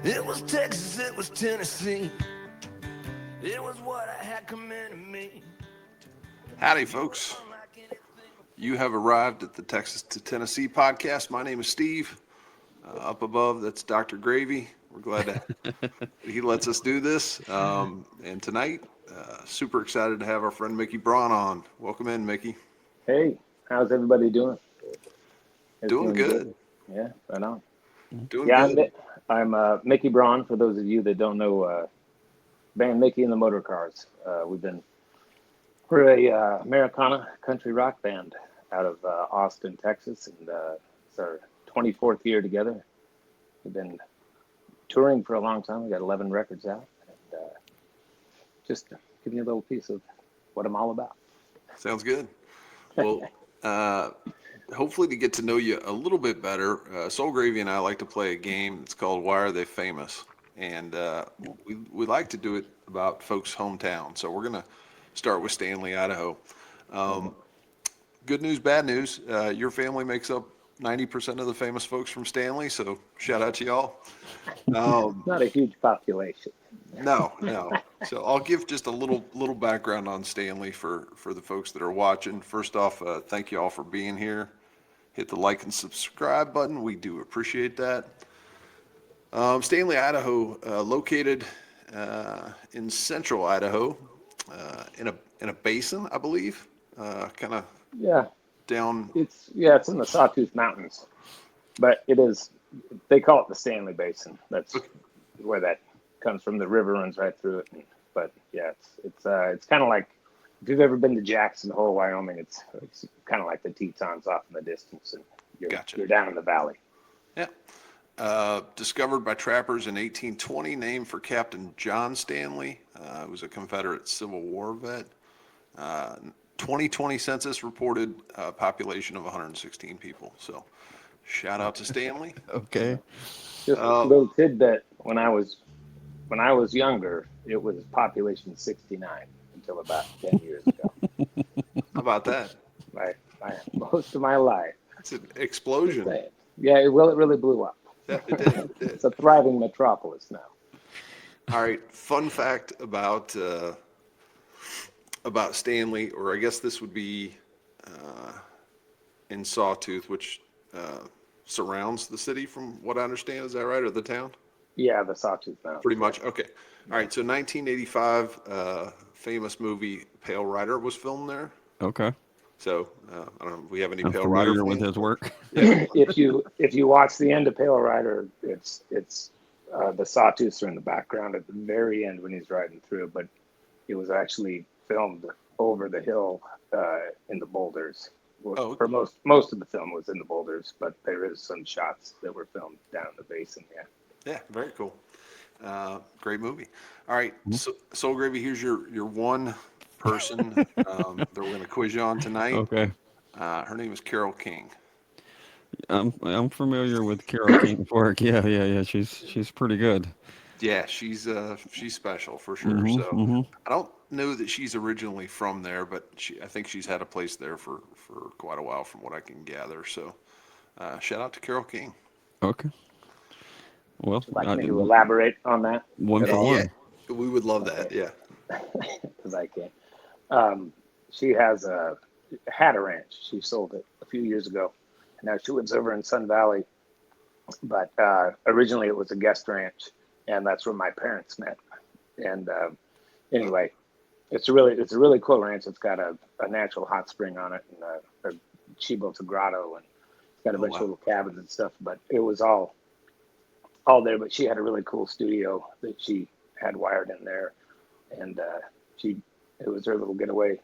It was Texas, it was Tennessee. It was what I had coming to me. Howdy, folks. You have arrived at the Texas to Tennessee podcast. My name is Steve. Up above, that's Dr. Gravy. We're glad that he lets us do this. And tonight, super excited to have our friend Micky Braun on. Welcome in, Micky. Hey, how's everybody doing? Doing good. Yeah, right on. Doing Yeah, good. I'm Micky Braun. For those of you that don't know, band Micky and the Motorcars. We're a Americana country rock band out of Austin, Texas, and it's our 24th year together. We've been touring for a long time. We got 11 records out, and just giving you a little piece of what I'm all about. Sounds good. Well, hopefully to get to know you a little bit better, Soul Gravy and I like to play a game. It's called Why Are They Famous? And we like to do it about folks' hometown. So we're going to start with Stanley, Idaho. Good news, bad news. Your family makes up 90% of the famous folks from Stanley, so shout out to y'all. Not a huge population. No. So I'll give just a little background on Stanley for the folks that are watching. First off, thank you all for being here. Hit the like and subscribe button. We do appreciate that. Stanley, Idaho, located in central Idaho, in a basin, I believe, kind of Yeah, down. it's in the Sawtooth Mountains, but they call it the Stanley Basin. That's where that comes from. The river runs right through it. But yeah, it's kind of like, if you've ever been to Jackson Hole, Wyoming, it's kind of like the Tetons off in the distance, and you're down in the valley. Yeah. Discovered by trappers in 1820, named for Captain John Stanley, who was a Confederate Civil War vet. 2020 census reported a population of 116 people. So shout out to Stanley. Okay. Just a little tidbit, when I was younger, it was population 69 until about 10 years ago. How about that? Most of my life. It's an explosion. Yeah, it really blew up. Yeah, it did. It's a thriving metropolis now. All right. Fun fact about Stanley, or I guess this would be in Sawtooth, which surrounds the city, from what I understand. Is that right, or the town? Yeah, the Sawtooth Mountains. Pretty much. Okay. All right. So 1985, famous movie Pale Rider was filmed there. Okay. So I don't know if we have any I'm Pale Rider familiar with fans. his work. Yeah. If you watch the end of Pale Rider, it's the Sawtooths are in the background at the very end when he's riding through, but it was actually filmed over the hill in the boulders. Oh, For most of the film was in the boulders, but there is some shots that were filmed down in the basin. Yeah, very cool. Great movie. All right, so Soul Gravy, here's your one person that we're going to quiz you on tonight. Okay. Her name is Carrell King. I'm familiar with Carole King's work. Yeah. She's pretty good. Yeah, she's special for sure. So I don't know that she's originally from there, but I think she's had a place there for quite a while, from what I can gather. So shout out to Carrell King. Okay. Well, Would you like me to elaborate on that? one for one. Yeah, we would love that. Yeah. Because I can't. She had a ranch. She sold it a few years ago. Now she lives over in Sun Valley, but originally it was a guest ranch, and that's where my parents met. And anyway, it's a really cool ranch. It's got a natural hot spring on it, and she built a grotto, and it's got a bunch of little cabins and stuff. But it was all there. But she had a really cool studio that she had wired in there, and it was her little getaway.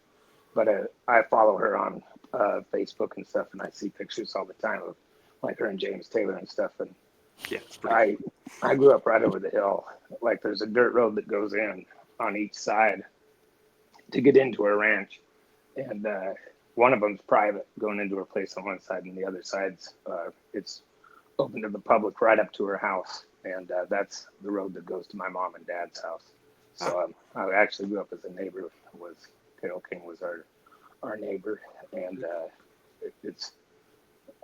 But I follow her on Facebook and stuff, and I see pictures all the time of like her and James Taylor and stuff. And Yeah, it's pretty cool. I grew up right over the hill. Like, there's a dirt road that goes in on each side to get into her ranch, and one of them's private, going into her place on one side, and the other side's it's open to the public right up to her house, and that's the road that goes to my mom and dad's house. So I actually grew up as a neighbor. Carole King was our neighbor, and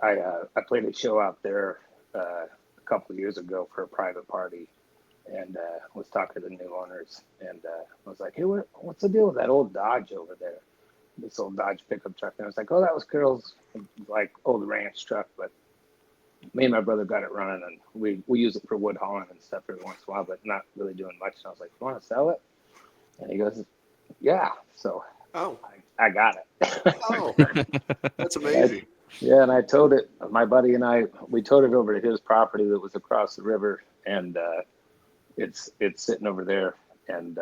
I played a show out there a couple of years ago for a private party, and was talking to the new owners, and I was like, hey, what's the deal with that old Dodge over there? This old Dodge pickup truck. And I was like, oh, that was Carroll's like old ranch truck, but me and my brother got it running, and we use it for wood hauling and stuff every once in a while, but not really doing much. And I was like, you want to sell it? And he goes, yeah. So Oh, I got it. oh, that's amazing. Yeah, and I towed it. My buddy and we towed it over to his property that was across the river, and it's sitting over there, and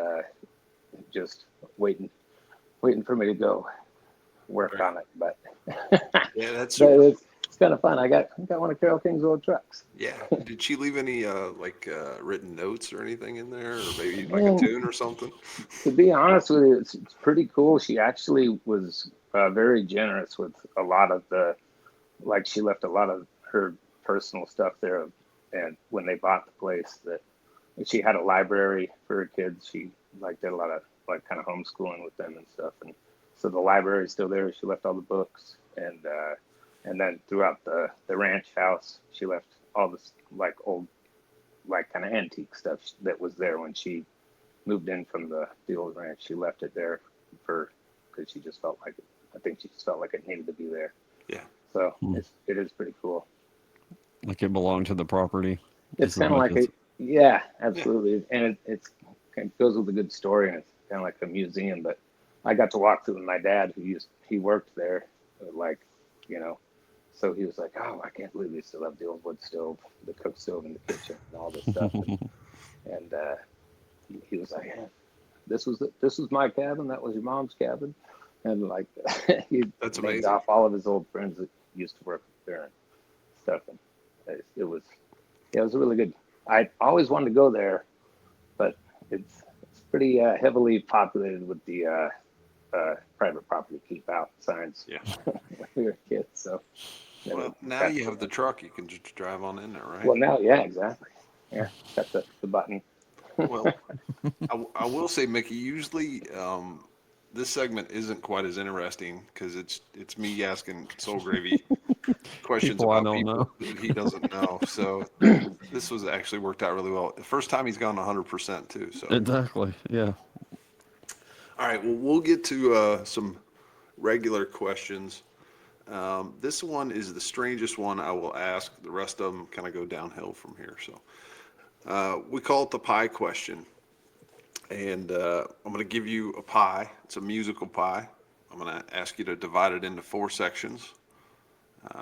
just waiting for me to go work on it. But Yeah, that's but super. it's kind of fun. I got one of Carroll King's old trucks. Yeah. Did she leave any written notes or anything in there, or maybe like a Man, tune or something? to be honest with you, it's pretty cool. She actually was very generous with a lot of like she left a lot of her personal stuff there. And when they bought the place, that she had a library for her kids. She like did a lot of like kind of homeschooling with them and stuff. And so the library is still there. She left all the books, and then throughout the ranch house, she left all this like old, like kind of antique stuff that was there when she moved in from the old ranch. She left it there because she just felt like it. I think she just felt like it needed to be there. Yeah. So it is pretty cool. Like it belonged to the property. It's as kind of much like as- yeah, absolutely. And it goes with a good story, and it's kind of like a museum. But I got to walk through with my dad, he worked there, like, you know, so he was like, oh, I can't believe they still have the old wood stove, the cook stove in the kitchen, and all this stuff. And he was like, yeah, this was my cabin, that was your mom's cabin, and like he That's named amazing. off all of his old friends that used to work there and stuff. And it was really good. I always wanted to go there, but it's pretty heavily populated with the private property keep out signs. Yeah. When we were kids. So Well, now you have the truck. You can just drive on in there, right? well, now, yeah, exactly. Yeah, got the button. Well, I will say, Mickey, usually this segment isn't quite as interesting because it's me asking Soul Gravy questions People I about don't people know. that he doesn't know. So this was actually worked out really well. The first time he's gone 100% too. So Exactly. Yeah. all right, well we'll get to some regular questions. This one is the strangest one I will ask. The rest of them kind of go downhill from here. So we call it the pie question. And I'm going to give you a pie. It's a musical pie. I'm going to ask you to divide it into 4 sections.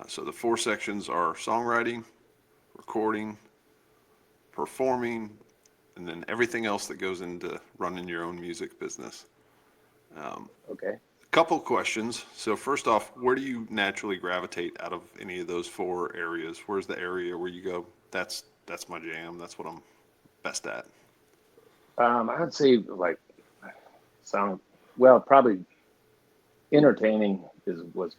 So the 4 sections are songwriting, recording, performing, and then everything else that goes into running your own music business. Okay. A couple questions. So first off, where do you naturally gravitate out of any of those 4 areas? Where's the area where you go, that's my jam, that's what I'm best at? I would say like sound. Well, probably entertaining was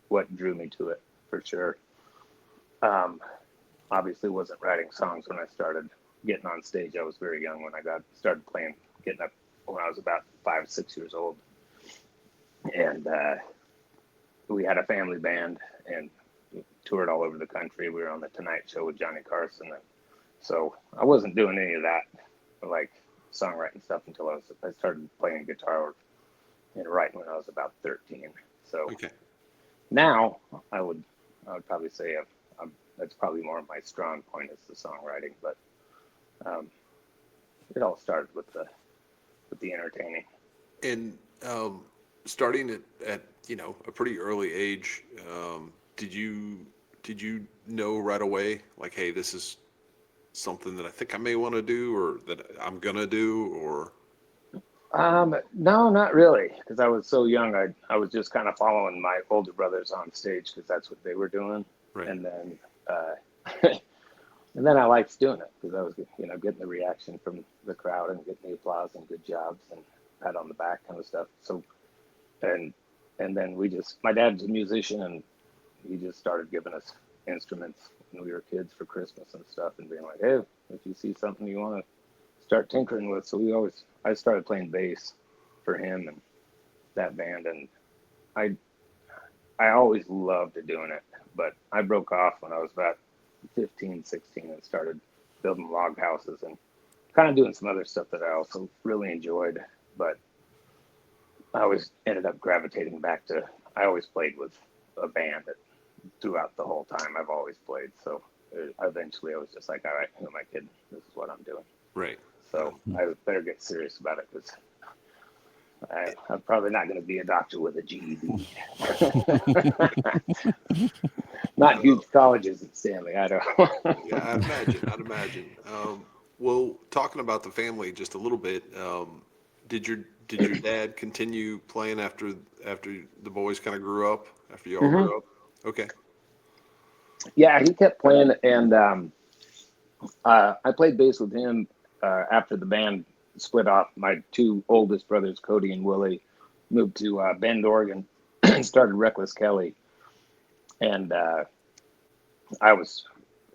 what drew me to it for sure. Obviously wasn't writing songs when I started getting on stage. I was very young when I started playing, getting up when I was about 5, 6 years old. And we had a family band and toured all over the country. We were on the Tonight Show with Johnny Carson. And so I wasn't doing any of that, like songwriting stuff, until I started playing guitar and writing when I was about 13. So Okay. now I would probably say that's probably more of my strong point is the songwriting, but it all started with the entertaining. And starting at a pretty early age, did you know right away, like, hey, this is something that I think I may want to do, or that I'm gonna do, or? No, not really, because I was so young. I was just kind of following my older brothers on stage because that's what they were doing, Right. and then and then I liked doing it because I was getting the reaction from the crowd and getting the applause and good jobs and pat on the back kind of stuff. So and then my dad's a musician, and he just started giving us instruments when we were kids for Christmas and stuff, and being like, hey, if you see something you want to start tinkering with. So I started playing bass for him and that band, and I always loved doing it, but I broke off when I was about 15, 16 and started building log houses and kind of doing some other stuff that I also really enjoyed, but I always ended up gravitating back to, I always played with a band that throughout the whole time I've always played. So eventually I was just like, all right, who am I kidding? This is what I'm doing. Right. So I better get serious about it because I'm probably not going to be a doctor with a GED. Not huge colleges at Stanley, Idaho. Yeah, I'd imagine. Well, talking about the family just a little bit, did your dad continue playing after the boys kind of grew up, after you all grew up? Okay. Yeah, he kept playing, and I played bass with him after the band split off. My two oldest brothers, Cody and Willy, moved to Bend, Oregon, and started Reckless Kelly. And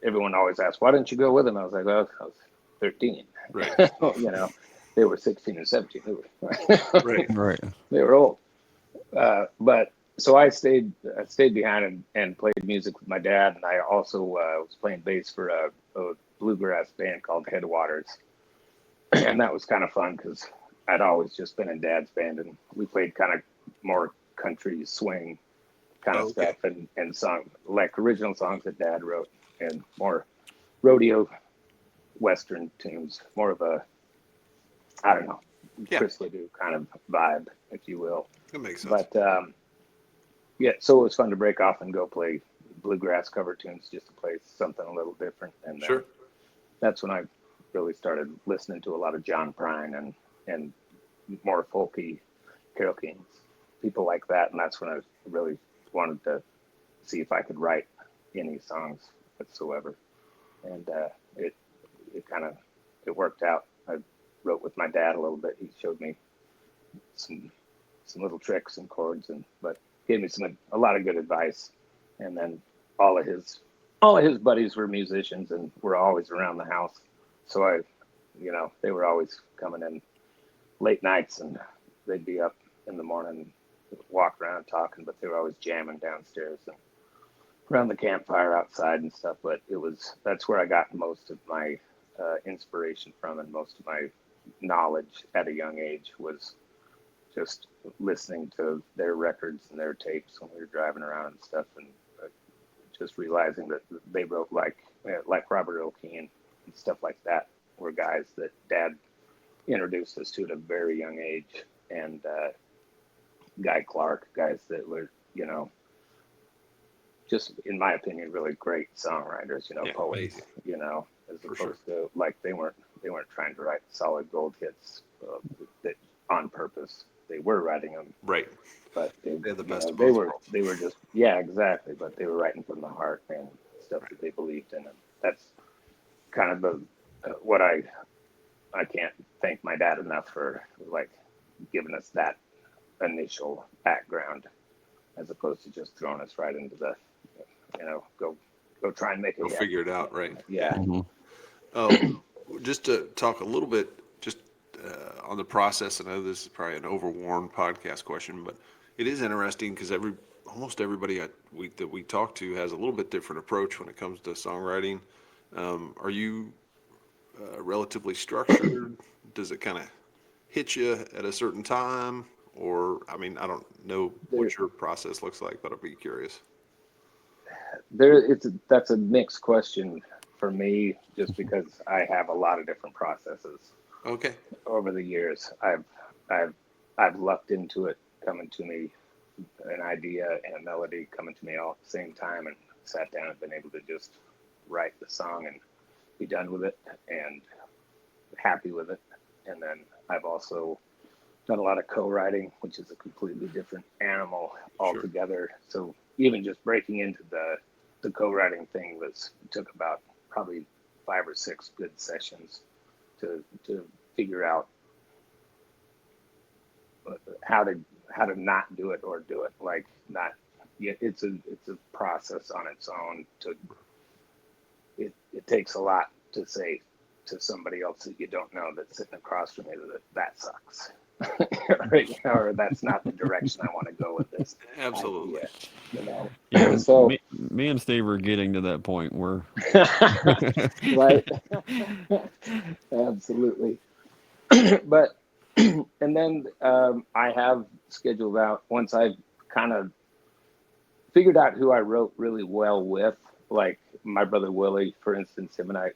everyone always asked, why didn't you go with him? I was like, well, I was 13. Right. You know, they were 16 and 17. Right. They were old. But so I stayed behind and played music with my dad. And I also was playing bass for a bluegrass band called Headwaters. And that was kind of fun because I'd always just been in Dad's band, and we played kind of more country swing kind of stuff and sung like original songs that Dad wrote and more rodeo Western tunes, more of a, I don't know, Chris Ledoux kind of vibe, if you will. That makes sense. But yeah, so it was fun to break off and go play bluegrass cover tunes just to play something a little different. And Sure. That's when I really started listening to a lot of John Prine and more folky Carole Kings, people like that. And that's when I really wanted to see if I could write any songs whatsoever. And it worked out. I wrote with my dad a little bit. He showed me some little tricks and chords, but gave me a lot of good advice. And then all of his buddies were musicians and were always around the house. So they were always coming in late nights, and they'd be up in the morning, walk around talking, but they were always jamming downstairs and around the campfire outside and stuff. But that's where I got most of my inspiration from, and most of my knowledge at a young age was just listening to their records and their tapes when we were driving around and stuff, and just realizing that they wrote like Robert O'Keefe and stuff like that were guys that Dad introduced us to at a very young age, and Guy Clark, guys that were, just in my opinion, really great songwriters, poets, amazing. As opposed to like they weren't trying to write solid gold hits that on purpose. They were writing them, right? But they're the best. They were just exactly. But they were writing from the heart and stuff that they believed in, and that's kind of what I can't thank my dad enough for, like, giving us that initial background as opposed to just throwing us right into the, go try and make it. Go figure it out, right? Yeah. Mm-hmm. Just to talk a little bit, on the process. I know this is probably an overworn podcast question, but it is interesting because almost everybody that we talk to has a little bit different approach when it comes to songwriting. Are you relatively structured? Does it kind of hit you at a certain time? Or, I mean, I don't know what your process looks like, but I'd be curious. That's a mixed question for me, just because I have a lot of different processes. Okay. Over the years, I've lucked into it, coming to me, an idea and a melody coming to me all at the same time, and sat down and been able to just write the song and be done with it and happy with it. And then I've also done a lot of co-writing, which is a completely different animal altogether. Sure. So even just breaking into the co-writing thing took about probably 5 or 6 good sessions to figure out how to not do it or do it. Like, not, it's a process on its own. It takes a lot to say to somebody else that you don't know that's sitting across from you that sucks. Right? Or that's not the direction I want to go with this. Absolutely. Idea, Yeah. So me and Steve are getting to that point where right. Absolutely. But and then I have scheduled out once I've kind of figured out who I wrote really well with, like my brother Willie, for instance. Him and I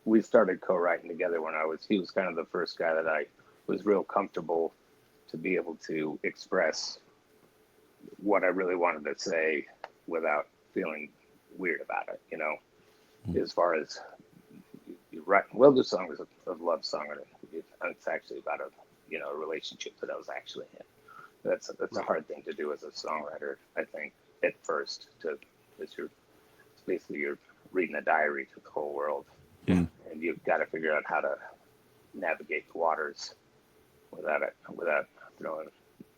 we started co-writing together when he was kind of the first guy that I was real comfortable to be able to express what I really wanted to say without feeling weird about it, as far as you write. Well, the song is a love song, and it's actually about a relationship that I was actually in. That's a hard thing to do as a songwriter, I think, at first, because basically you're reading a diary to the whole world. Yeah. And you've got to figure out how to navigate the waters without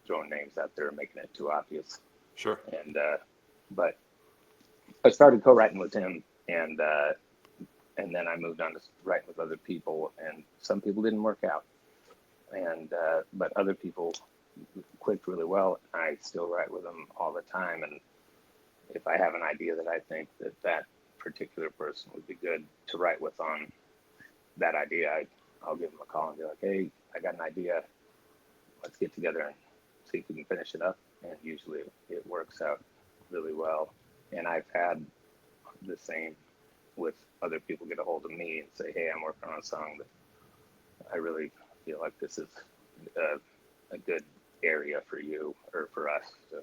throwing names out there and making it too obvious. Sure. And but I started co-writing with him, and then I moved on to writing with other people, and some people didn't work out, and but other people clicked really well. I still write with them all the time, and if I have an idea that I think that particular person would be good to write with on that idea, I'll give them a call and be like, hey, I got an idea. Let's get together and see if we can finish it up. And usually it works out really well. And I've had the same with other people get a hold of me and say, hey, I'm working on a song that I really feel like this is a good area for you or for us to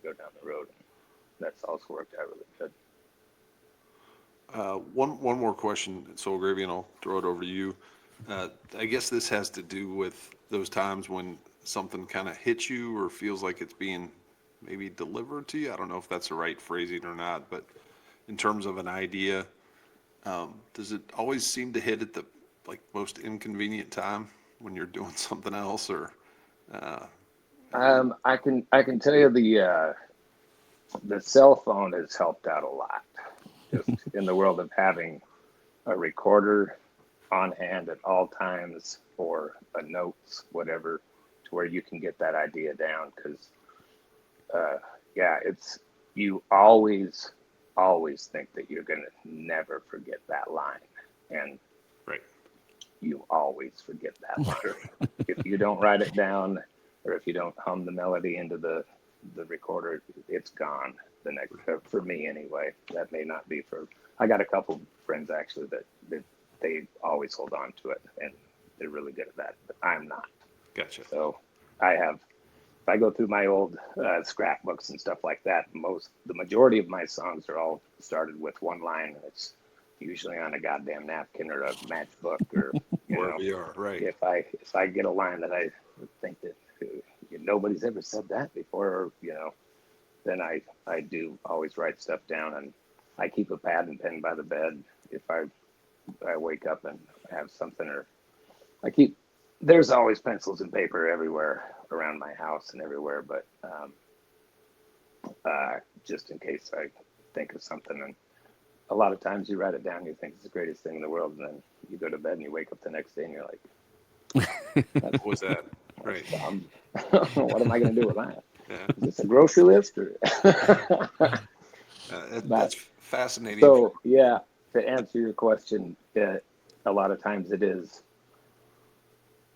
go down the road. And that's also worked out really good. One more question, Soul Gravy, and I'll throw it over to you. I guess this has to do with those times when something kind of hits you or feels like it's being maybe delivered to you. I don't know if that's the right phrasing or not, but in terms of an idea, does it always seem to hit at the most inconvenient time when you're doing something else, or? I can tell you the cell phone has helped out a lot, just in the world of having a recorder on hand at all times, or a notes, whatever, to where you can get that idea down. Because you always think that you're gonna never forget that line, and Right. you always forget that line. If you don't write it down, or if you don't hum the melody into the recorder, it's gone the next. For me anyway, that may not be for. I got a couple friends actually that they always hold on to it, and they're really good at that. But I'm not. Gotcha. So if I go through my old scrapbooks and stuff like that, the majority of my songs are all started with one line, and it's usually on a goddamn napkin or a matchbook, or Wherever you are, right. If I get a line that I think that nobody's ever said that before, or then I do always write stuff down, and I keep a pad and pen by the bed if I wake up and have something, or there's always pencils and paper everywhere around my house and everywhere, but just in case I think of something. And a lot of times you write it down, you think it's the greatest thing in the world, and then you go to bed and you wake up the next day and you're like, what was that? Right. What am I going to do with that? Yeah. Is this a grocery list? Or That's fascinating. So, yeah, to answer your question, a lot of times it is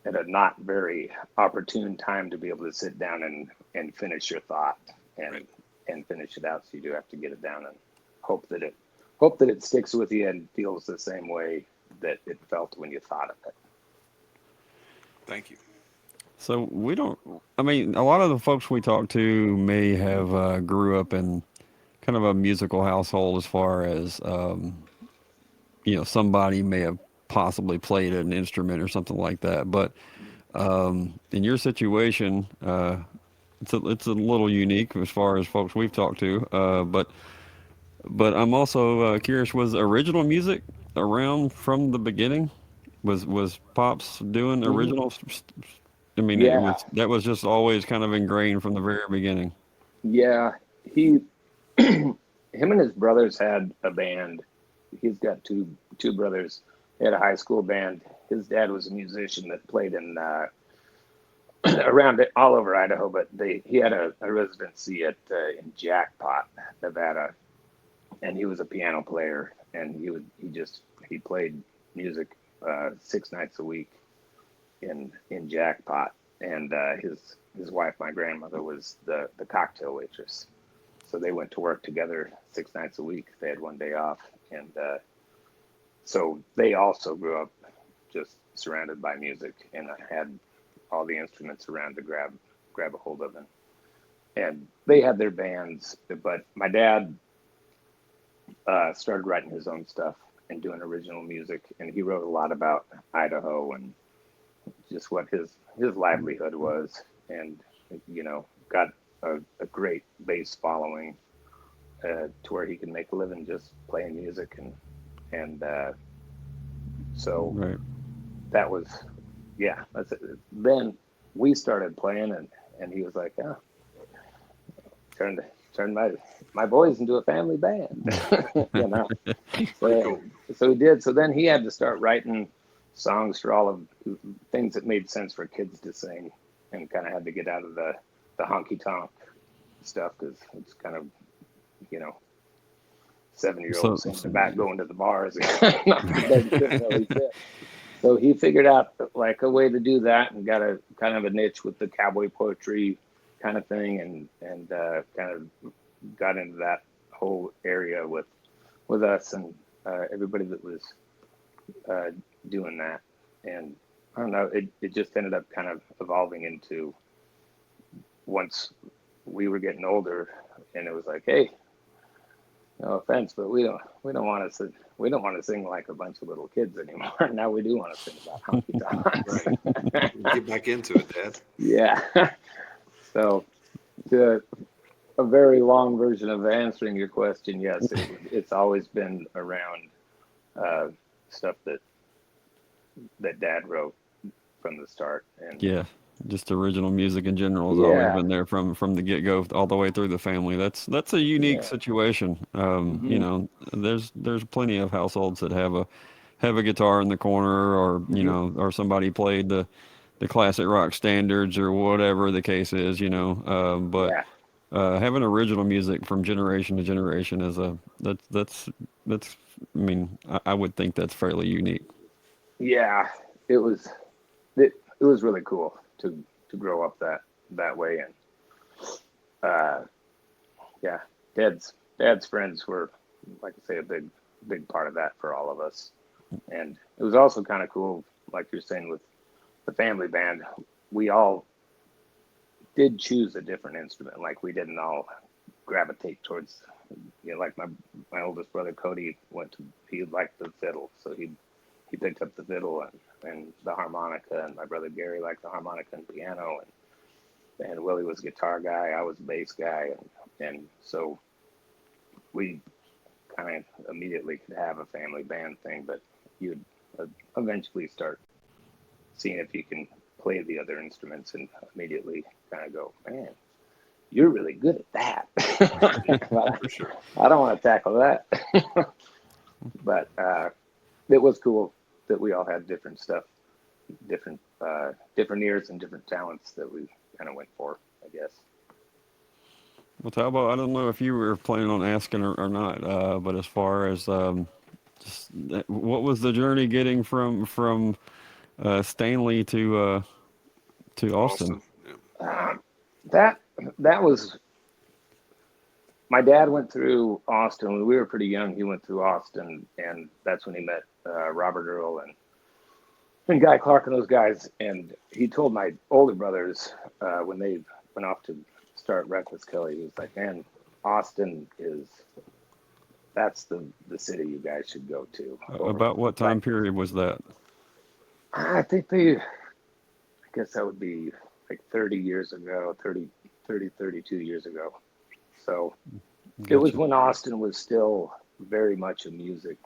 at a not very opportune time to be able to sit down and finish your thought and finish it out. So you do have to get it down and hope that it sticks with you and feels the same way that it felt when you thought of it. Thank you. So a lot of the folks we talk to may have grew up in kind of a musical household, as far as, somebody may have possibly played an instrument or something like that. But in your situation, it's a little unique as far as folks we've talked to. But I'm also curious, was original music around from the beginning? Was Pops doing original? Yeah. That was just always kind of ingrained from the very beginning. Yeah, him and his brothers had a band. He's got two brothers. They had a high school band. His dad was a musician that played in around all over Idaho, but he had a residency in Jackpot, Nevada, and he was a piano player, and he played music 6 nights a week in Jackpot, and his wife, my grandmother, was the cocktail waitress. So they went to work together 6 nights a week. They had one day off, and so they also grew up just surrounded by music, and I had all the instruments around to grab a hold of, and they had their bands. But my dad started writing his own stuff and doing original music, and he wrote a lot about Idaho and just what his livelihood was, and got a great bass following to where he can make a living just playing music, and so Right. that was that's it. Then we started playing, and he was like, oh, turn my boys into a family band. Cool. So he did. So then he had to start writing songs for all of things that made sense for kids to sing, and kind of had to get out of the honky tonk stuff, because it's kind of 7-year-olds singing about going to the bars. It doesn't really fit. So he figured out like a way to do that, and got a kind of a niche with the cowboy poetry kind of thing, and kind of got into that whole area with us and everybody that was doing that. And I don't know, it just ended up kind of evolving into, once we were getting older, and it was like, hey, no offense, but we don't want to sing like a bunch of little kids anymore. Now we do want to sing about honky tonks. Right. Get back into it, Dad. Yeah. So, a very long version of answering your question, yes, it's always been around stuff that Dad wrote from the start. And Yeah, just original music in general has always yeah, been there from the get-go all the way through the family. That's a unique yeah, situation. mhm, There's plenty of households that have a guitar in the corner, or mhm, or somebody played the classic rock standards or whatever the case is. But yeah, having original music from generation to generation is that's I mean, I would think that's fairly unique. yeah. It was it was really cool to grow up that way, and uh, yeah, dad's friends were, like I say, a big part of that for all of us. And it was also kind of cool, like you're saying, with the family band, we all did choose a different instrument. Like, we didn't all gravitate towards, like my oldest brother Cody he liked the fiddle, so he picked up the fiddle and the harmonica, and my brother Gary liked the harmonica and piano, and Willie was a guitar guy, I was a bass guy, and so we kind of immediately could have a family band thing. But you'd eventually start seeing if you can play the other instruments, and immediately kind of go, man, you're really good at that. But For sure. I don't want to tackle that. But it was cool that we all had different stuff, different ears and different talents that we kind of went for, I guess. Well, Talbot, I don't know if you were planning on asking or not, but as far as what was the journey getting from Stanley to Austin? Austin. Yeah. Um, that that was My dad went through Austin when we were pretty young. He went through Austin, and that's when he met Robert Earl and Guy Clark and those guys. And he told my older brothers when they went off to start Reckless Kelly, he was like, "Man, Austin that's the city you guys should go to." About what time Like, period was that? I guess that would be like 30 years ago, 32 years ago. So it was Gotcha. when Austin was still very much a music,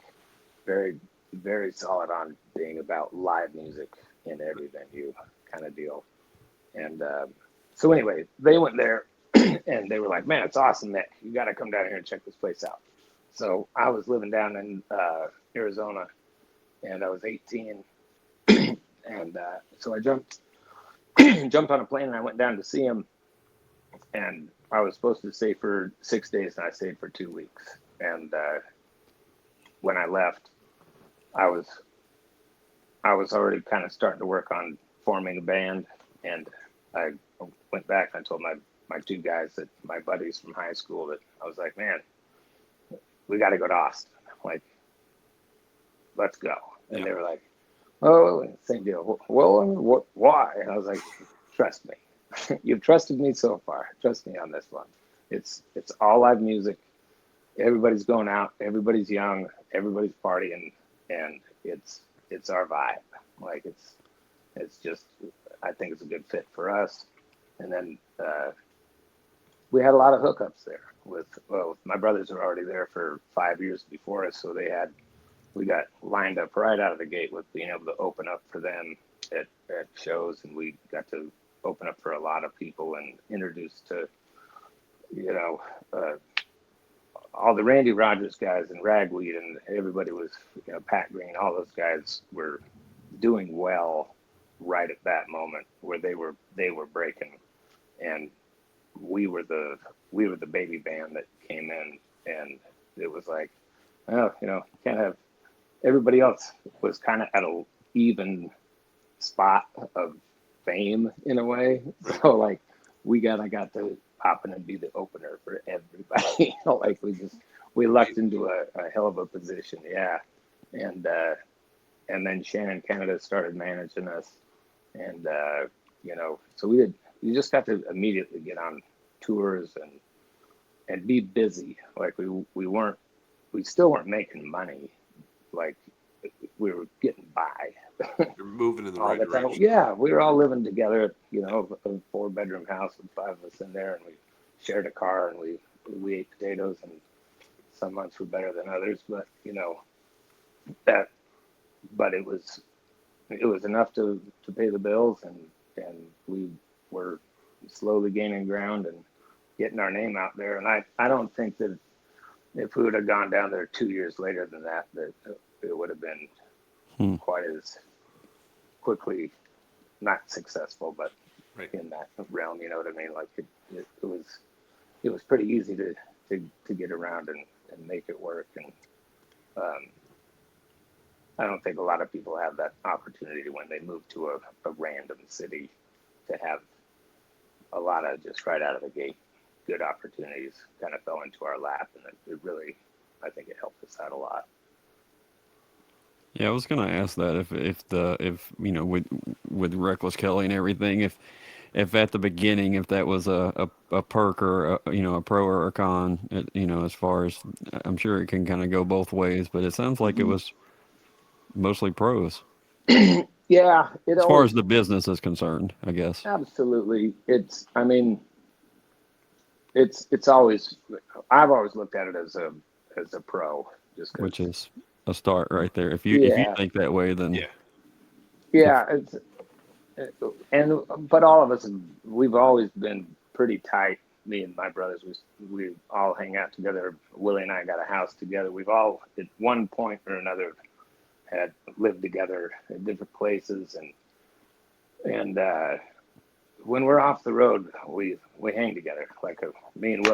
very, very solid on being about live music in every venue kind of deal. And so anyway, they went there and they were like, "Man, it's awesome, Nick. You got to come down here and check this place out." So I was living down in Arizona, and I was 18. And so I jumped on a plane, and I went down to see him. And I was supposed to stay for 6 days, and I stayed for 2 weeks. And when I left, I was I was already kind of starting to work on forming a band, and I went back and I told my two guys, that my buddies from high school, that I was like, man, we got to go to Austin. Like, let's go. And they were like, oh, same deal. Well, why? And I was like, trust me. You've trusted me so far. Trust me on this one. It's all live music. Everybody's going out. Everybody's young. Everybody's partying, and it's our vibe. Like, it's just, I think it's a good fit for us. And then we had a lot of hookups there with my brothers were already there for 5 years before us, so we got lined up right out of the gate with being able to open up for them at shows, and we got to open up for a lot of people and introduced to, all the Randy Rogers guys and Ragweed, and everybody was, Pat Green, all those guys were doing well right at that moment where they were breaking, and we were the baby band that came in, and it was like, oh, can't have, everybody else was kind of at a even spot of fame in a way. So like I got to pop in and be the opener for everybody. Like we lucked into a hell of a position. Yeah. And then Shannon Canada started managing us, and so we just got to immediately get on tours and be busy. Like we still weren't making money. Like, we were getting by. You're moving in the all right the time. direction. Yeah, we were all living together at, a 4-bedroom house with 5 of us in there, and we shared a car, and we ate potatoes, and some months were better than others, but but it was enough to pay the bills, and we were slowly gaining ground and getting our name out there. And I don't think that if we would have gone down there 2 years later than that it would have been quite as quickly not successful, but right in that realm, you know what I mean? Like it was pretty easy to get around and make it work. And I don't think a lot of people have that opportunity when they move to a random city to have a lot of just right out of the gate good opportunities kind of fell into our lap, and it really, I think it helped us out a lot. Yeah, I was gonna ask that if with Reckless Kelly and everything, if at the beginning, if that was a perk or a pro or a con, as far as, I'm sure it can kind of go both ways, but it sounds like it was mostly pros Yeah, it as far always, as the business is concerned, I guess. absolutely. It's always, I've always looked at it as a pro, just Which because. is a start right there. If you Yeah, think that way, then yeah yeah. But all of us, we've always been pretty tight. Me and my brothers, we all hang out together. Willie and I got a house together. We've all at one point or another had lived together in different places, and when we're off the road, we hang together. Like me and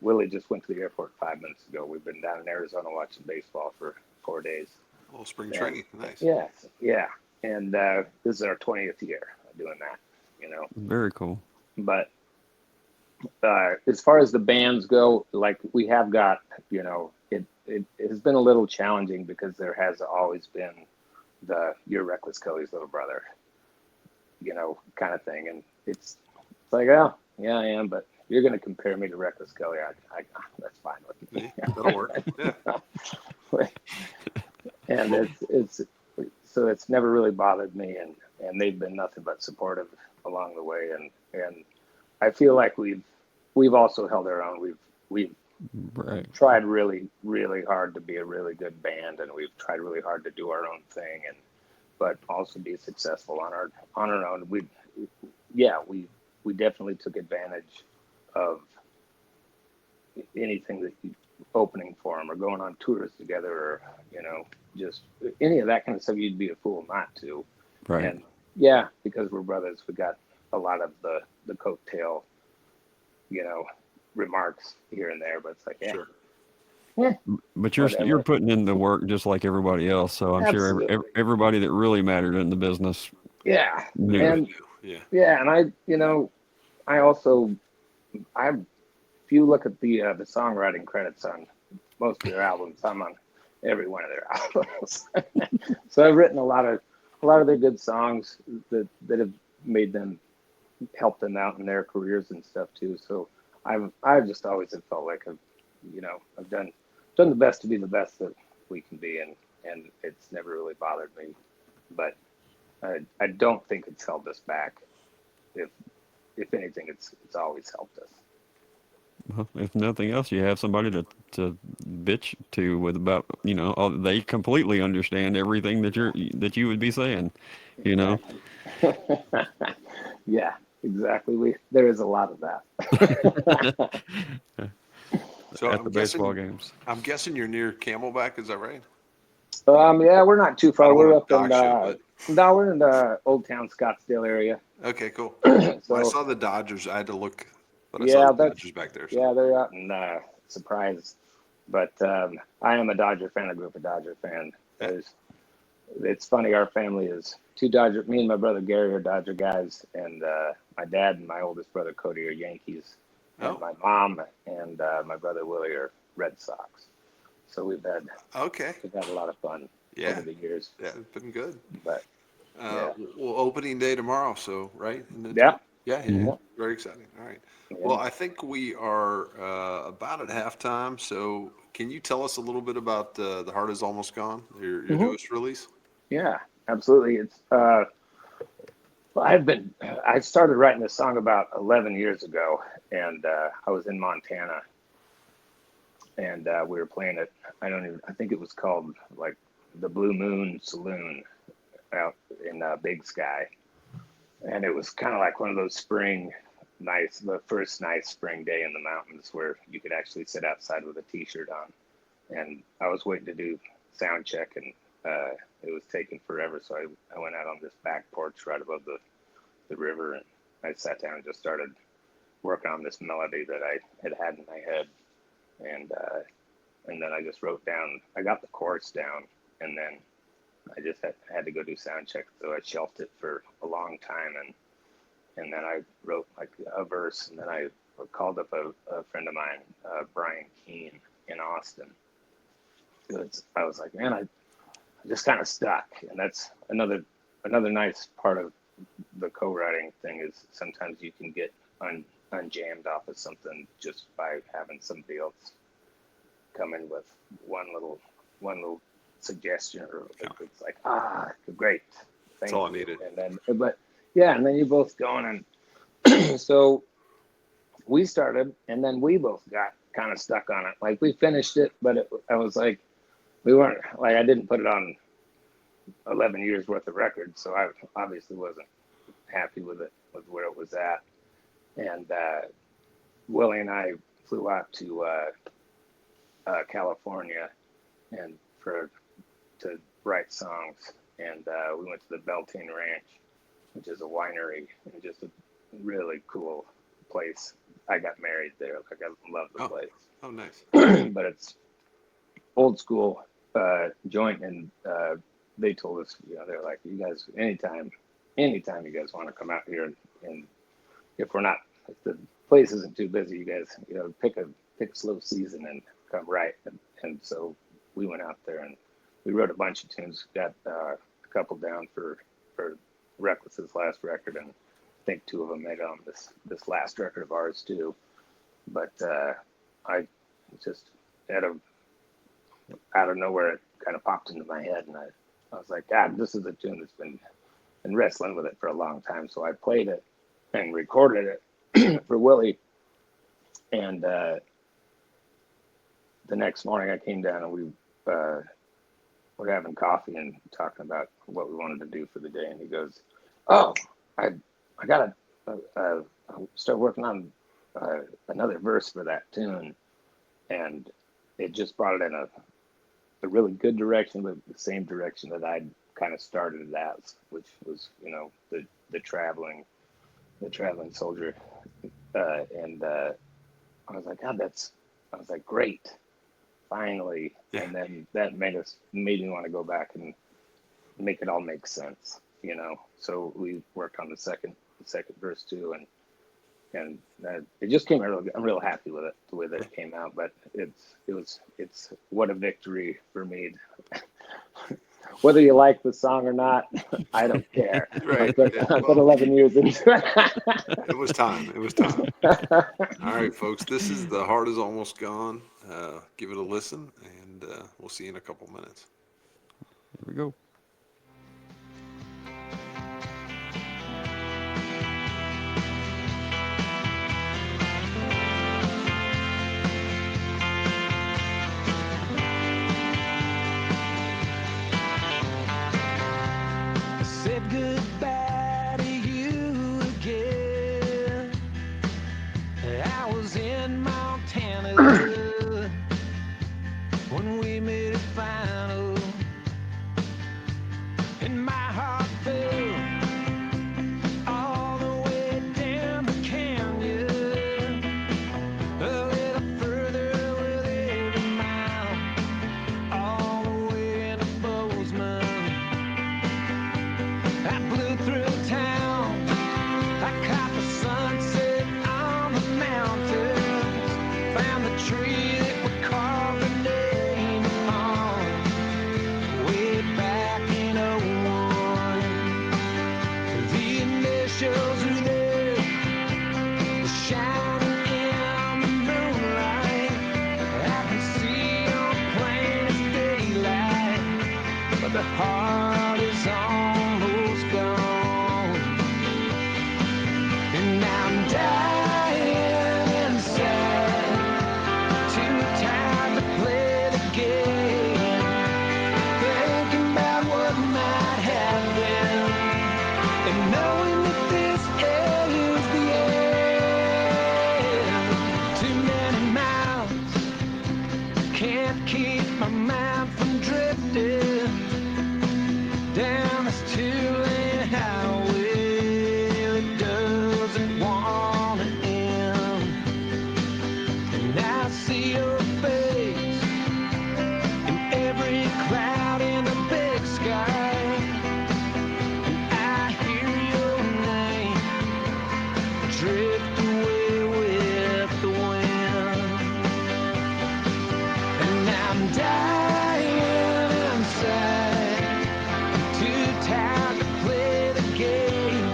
Willie just went to the airport 5 minutes ago. We've been down in Arizona watching baseball for 4 days. well spring training. Nice. Yes, yeah. And this is our 20th year of doing that, very cool. But as far as the bands go, like we have got, it has been a little challenging because there has always been you're Reckless Kelly's little brother, kind of thing. And it's like, oh, yeah, I am, but you're going to compare me to Reckless Kelly. I that's fine with me. That'll work. Yeah. And it's never really bothered me, and they've been nothing but supportive along the way. And I feel like we've also held our own. We've Right. tried really, really hard to be a really good band, and we've tried really hard to do our own thing, but also be successful on our own. We definitely took advantage of anything that opening for them or going on tours together, or just any of that kind of stuff. You'd be a fool not to. Right. And yeah, because we're brothers, we got a lot of the coattail, remarks here and there, but it's like, yeah, Sure. Yeah, But you're whatever. putting in the work just like everybody else. So I'm sure Absolutely. everybody that really mattered in the business Yeah. Knew knew. it. And Yeah. yeah, and I also, if you look at the songwriting credits on most of their albums, I'm on every one of their albums. So I've written a lot of their good songs that have made them helped them out in their careers and stuff too. So I've just always have felt like I've done the best to be the best that we can be, and it's never really bothered me. But I don't think it's held us back. If if anything, it's always helped us. Well, if nothing else, you have somebody to bitch to with about, they completely understand everything that you would be saying, you know, Exactly. Yeah, exactly. There is a lot of that. So at the baseball games. I'm guessing you're near Camelback. Is that right? Yeah, we're not too I far. don't We're want up to in dox you, but no, we're in the Old Town Scottsdale area. okay, cool. Well, I So saw the Dodgers. I had to look, but I saw yeah, the Dodgers back there. So they're out in Surprise. But I am a Dodger fan. I grew up a Dodger fan. yeah. It's funny. Our family is two Dodger. Me and my brother Gary are Dodger guys, and my dad and my oldest brother Cody are Yankees, and Oh, my mom and my brother Willie are Red Sox. So okay. we've had a lot of fun over Yeah, the years. yeah, it's been good. But yeah, Well, opening day tomorrow, so right? yeah, Yeah, yeah, yeah. Mhm. yeah, Very exciting. All right. yeah. Well, I think we are about at halftime. So, can you tell us a little bit about The Heart Is Almost Gone, your Hmm. newest release? Yeah, absolutely. It's I started writing this song about 11 years ago, and I was in Montana, and we were playing it. I think it was called like the Blue Moon Saloon out in Big Sky, and it was kind of like one of those the first nice spring day in the mountains where you could actually sit outside with a t-shirt on. And I was waiting to do sound check, and it was taking forever. So I went out on this back porch right above the river, and I sat down and just started working on this melody that I had in my head, and then I just wrote down. I got the chorus down, and then I just had to go do sound check, so I shelved it for a long time, and then I wrote like a verse, and then I called up a friend of mine, Brian Keene in Austin. I was like, man, I just kind of stuck, and that's another nice part of the co-writing thing is sometimes you can get unjammed off of something just by having somebody else come in with one little suggestion, or Yeah, it's like, great, that's thank all I you, needed. and then but yeah, and then you both going, and so we started, and then we both got kind of stuck on it. Like we finished it, but I was like, we weren't like, I didn't put it on 11 years worth of records, so I obviously wasn't happy with it, with where it was at. And Willie and I flew out to California and to write songs, and we went to the Beltane Ranch, which is a winery and just a really cool place. I got married there. Like I love the Oh, place, oh, nice. but it's old school joint, and they told us, they're like, you guys, anytime you guys want to come out here, and if the place isn't too busy, you guys, pick a slow season and come right. And so we went out there and we wrote a bunch of tunes, got a couple down for Reckless's last record, and I think two of them made it on this last record of ours too. But I just out of nowhere, it kind of popped into my head, and I was like, God, this is a tune that's been wrestling with it for a long time. So I played it and recorded it for Willie, and the next morning I came down and we were having coffee and talking about what we wanted to do for the day, and he goes, "Oh, I gotta start working on another verse for that tune," and it just brought it in a really good direction, but the same direction that I'd kind of started it as, which was the traveling soldier, and I was like, God, I was like, great. finally. Yeah. And then that made me want to go back and make it all make sense, you know. So we worked on the second verse too, and it just came out. I'm real happy with it, the way that it came out. But it's what a victory for me. Whether you like the song or not, I don't care. Right. I put 11 years into it. It was time. It was time. All right, folks. This is The Heart Is Almost Gone. Give it a listen, and we'll see you in a couple minutes. Here we go. Said goodbye to you again. I was in Montana when we made it final, and my heart fell all the way down the canyon, a little further with every mile, all the way into Bozeman. I blew through town, I caught the sunset on the mountains, found the tree that would carve the name on, way back in '01. The initials were there, shining in the moonlight. I can see them plain as daylight, but the heart is almost gone, and I'm dying inside, too tired to play the game, thinking about what might have been, and knowing that this is the end. Too many miles, can't keep my mind from drifting down this two-lane highway that doesn't want to end. And I see your face in every cloud in the big sky, and I hear your name drift away with the wind, and I'm dying inside, too tired to play the game,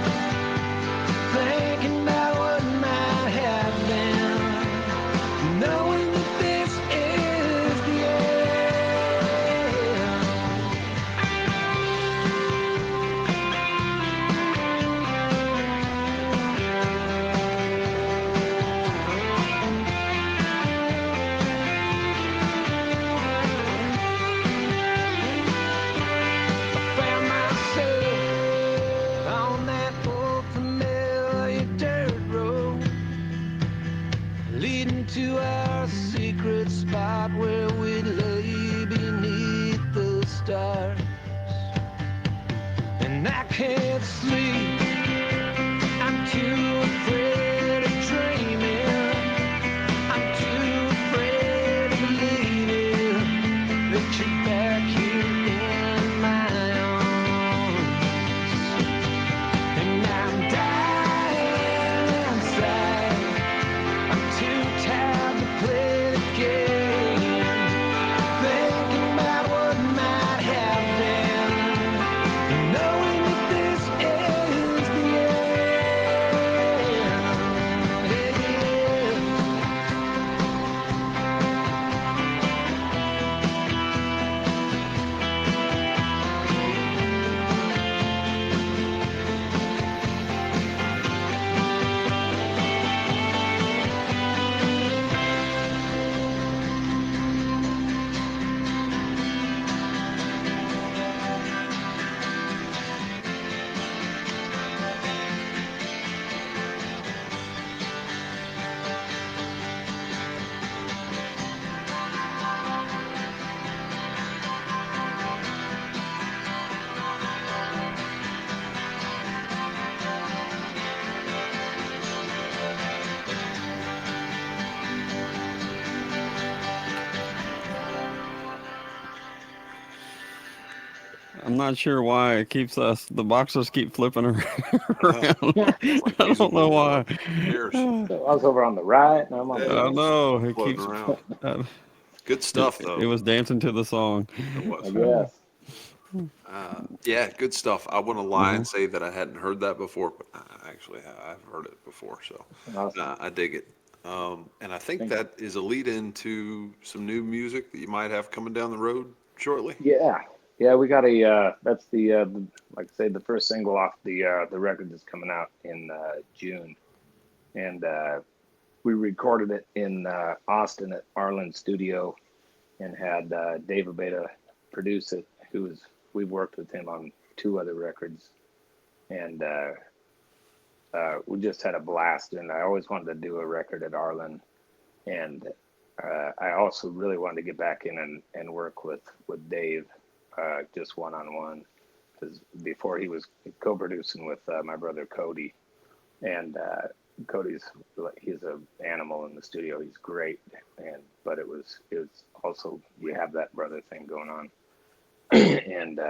thinking about what might have been, knowing that this is the end. I found myself on that old familiar dirt road, leading to our secret spot where we lay beneath the stars. And I can't sleep, I'm too afraid of dreaming, I'm too afraid of believing that you're back here in my arms. And I'm dying inside, I'm too tired to play the game, thinking about what might have been, knowing that this is I'm not sure why it keeps us. The boxes keep flipping around. It's like I don't know musical why. chairs. So I was over on the right, and I'm on the Yeah, I left. know it floating keeps. around. Uh, Good stuff, it though. was dancing to the song. It was. I guess. Yeah, good stuff. I wouldn't lie Hmm. and say that I hadn't heard that before, but I've heard it before, so Awesome. I dig it. And I think Thank you. that is a lead into some new music that you might have coming down the road shortly. Yeah, yeah, we got that's the like I say, the first single off the record that's coming out in June, and we recorded it in Austin at Arlen Studio, and had Dave Abeda produce it. We've worked with him on 2 other records, and we just had a blast. And I always wanted to do a record at Arlen, and I also really wanted to get back in and work with Dave, just one on one, because before he was co-producing with my brother Cody, and he's an animal in the studio. He's great, but it was also, we have that brother thing going on, and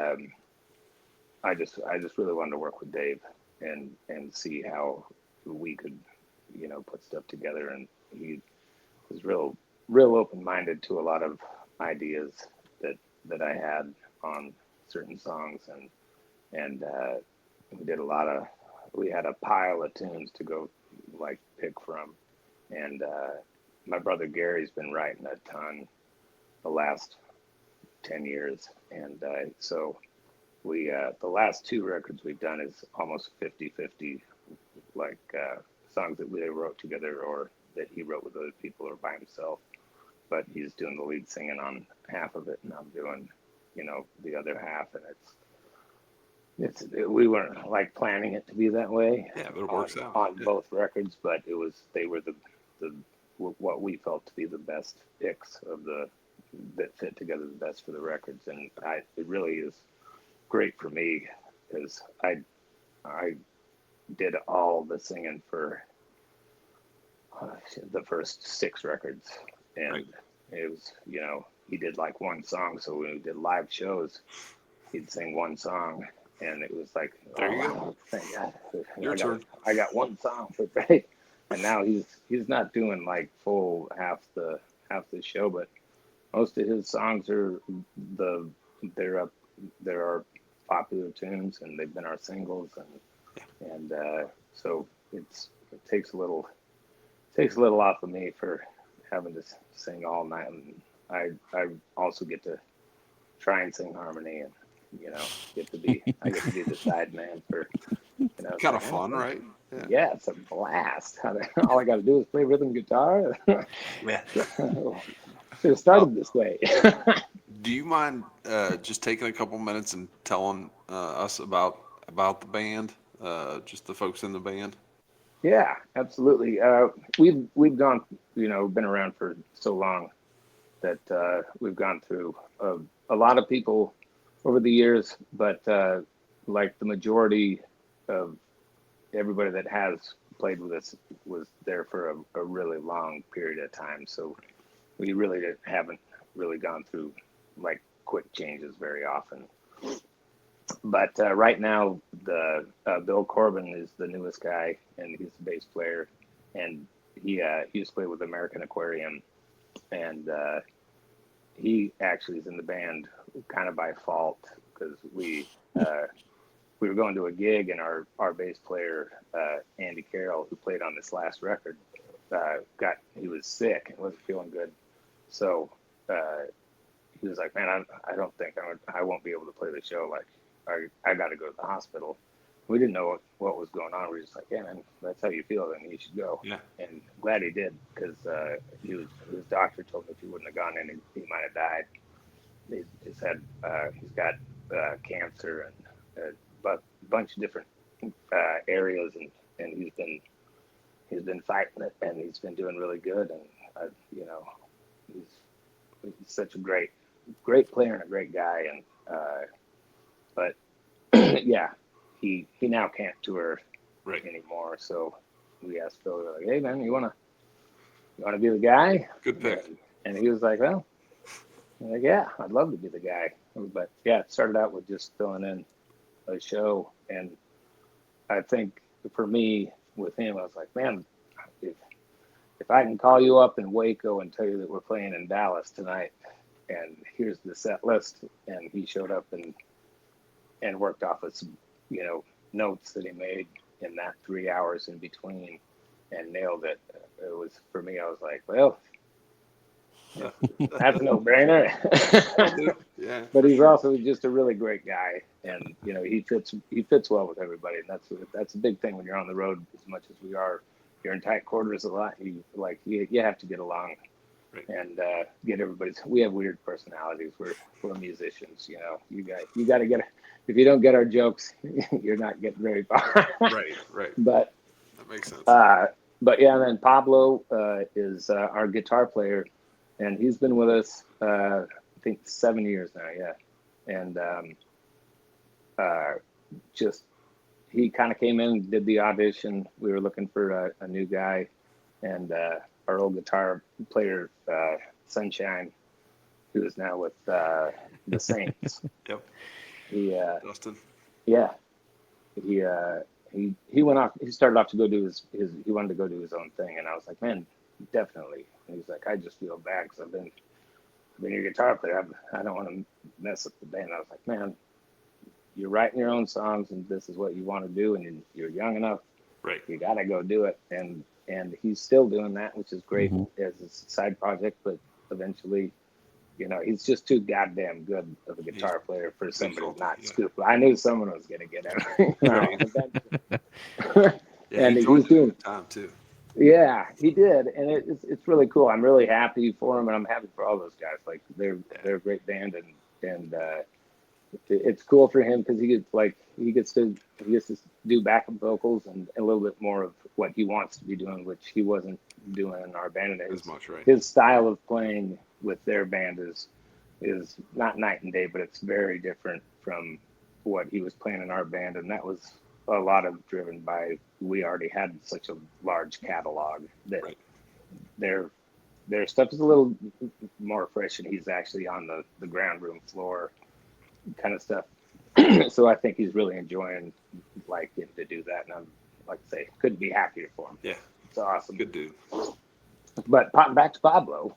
I just really wanted to work with Dave and see how we could put stuff together, and he was real open-minded to a lot of ideas that I had on certain songs, and we had a pile of tunes to go like pick from, and my brother Gary's been writing a ton the last 10 years, and so we the last 2 records we've done is almost 50-50, like songs that we wrote together or that he wrote with other people or by himself, but he's doing the lead singing on half of it, and I'm doing the other half, and we weren't like planning it to be that way. Yeah, but it works out. On Yeah. both records, but they were the what we felt to be the best picks that fit together the best for the records, and it really is great for me because I did all the singing for the first 6 records, and Right. it was he did like one song, so when we did live shows he'd sing one song, and it was like, There you go. thank God, Your turn. I got one song for right. And now he's not doing like full half the show, but most of his songs are they're popular tunes, and they've been our singles, and so it takes a little off of me for having to sing all night, and I also get to try and sing harmony, and I get to be the side man for Kind of fun, right? Yeah, it's a blast. All I got to do is play rhythm guitar. Yeah. Should have started this way. Do you mind just taking a couple minutes and telling us about the band, just the folks in the band? Yeah, absolutely. We've gone, been around for so long that we've gone through a lot of people over the years, but like the majority of everybody that has played with us was there for a really long period of time. So we really haven't really gone through like quick changes very often. But right now, the Bill Corbin is the newest guy, and he's the bass player, and he used to play with American Aquarium, and he actually is in the band kind of by fault, because we were going to a gig, and our bass player Andy Carrell, who played on this last record, he was sick and wasn't feeling good, so he was like, man, I don't think I won't be able to play the show. Like, I got to go to the hospital. We didn't know what was going on. We were just like, yeah, man, that's how you feel, then you should go. Yeah. And I'm glad he did, because his doctor told him if he wouldn't have gone in, he might have died. He's got cancer and a bunch of different areas, and he's been fighting it, and he's been doing really good. And he's such a great player and a great guy, and but yeah, he now can't tour Right. anymore. So we asked Phil, we're like, hey man, you wanna be the guy? Good pick. And he was like, well, I'm like, yeah, I'd love to be the guy. But yeah, it started out with just filling in a show, and I think for me with him, I was like, man, if I can call you up in Waco and tell you that we're playing in Dallas tonight, and here's the set list, and he showed up and worked off of some, notes that he made in that 3 hours in between, and nailed it. It was, for me, I was like, well, that's a no-brainer. Yeah, But for he's sure. also just a really great guy, and he fits well with everybody, and that's a big thing when you're on the road as much as we are. You're in tight quarters a lot. You have to get along Right. and get everybody's. We have weird personalities. We're musicians, You got to get. If you don't get our jokes, you're not getting very far. Right. But That makes sense. but yeah, and then Pablo is our guitar player, and he's been with us I think 7 years now. Yeah, and just he kind of came in, did the audition. We were looking for a new guy, and our old guitar player, Sunshine, who is now with the Saints. Yep. He, Dustin. yeah, he went off. He started off to go do his. He wanted to go do his own thing, and I was like, man, definitely. And he's like, I just feel bad because I've been your guitar player. I don't want to mess up the band. I was like, man, you're writing your own songs, and this is what you want to do, and you're young enough. Right. You got to go do it. And he's still doing that, which is great as a side project. But eventually, he's just too goddamn good of a guitar player for somebody not scoop. I knew someone was going to get him. Yeah, And he he's joined doing. at the time too. Yeah, he did, and it's really cool. I'm really happy for him, and I'm happy for all those guys. Like they're a great band, and it's cool for him because he gets to do backup vocals and a little bit more of what he wants to be doing, which he wasn't doing in our band. As much, right? His style of playing with their band is not night and day, but it's very different from what he was playing in our band, and that was a lot of driven by we already had such a large catalog that Right. their stuff is a little more fresh, and he's actually on the ground room floor kind of stuff. So I think he's really enjoying getting to do that, and I'm like I say, couldn't be happier for him. Yeah, It's awesome. good dude. But back to Pablo,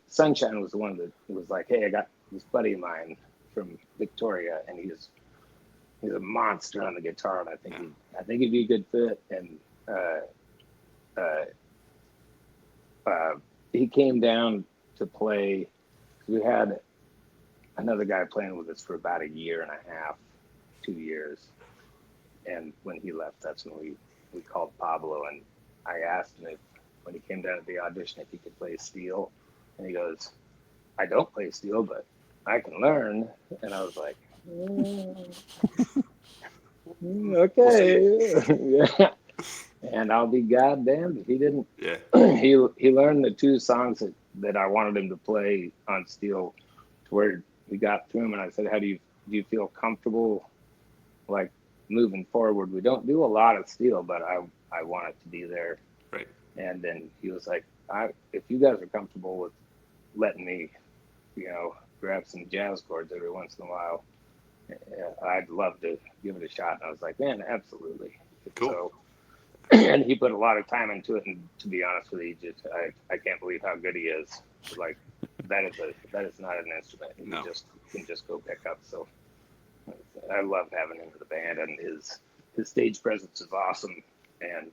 Sunshine was the one that was like, hey, I got this buddy of mine from Victoria, and he's a monster on the guitar, and I think he'd be a good fit. And he came down to play. We had another guy playing with us for about a year and a half, 2 years, and when he left, that's when we called Pablo, and I asked him when he came down to the audition if he could play steel, and he goes, I don't play steel, but I can learn. And I was like, okay. Yeah. And I'll be goddamned if he didn't. Yeah. He learned the two songs that I wanted him to play on steel, to where we got through him, and I said, do you feel comfortable moving forward? We don't do a lot of steel, but I want it to be there. Right. And then he was like, if you guys are comfortable with letting me, grab some jazz chords every once in a while, I'd love to give it a shot. And I was like, man, absolutely. Cool. So, and he put a lot of time into it. And to be honest with you, I can't believe how good he is. Like that is not an instrument. You can just go pick up. So I love having him in the band, and his stage presence is awesome. And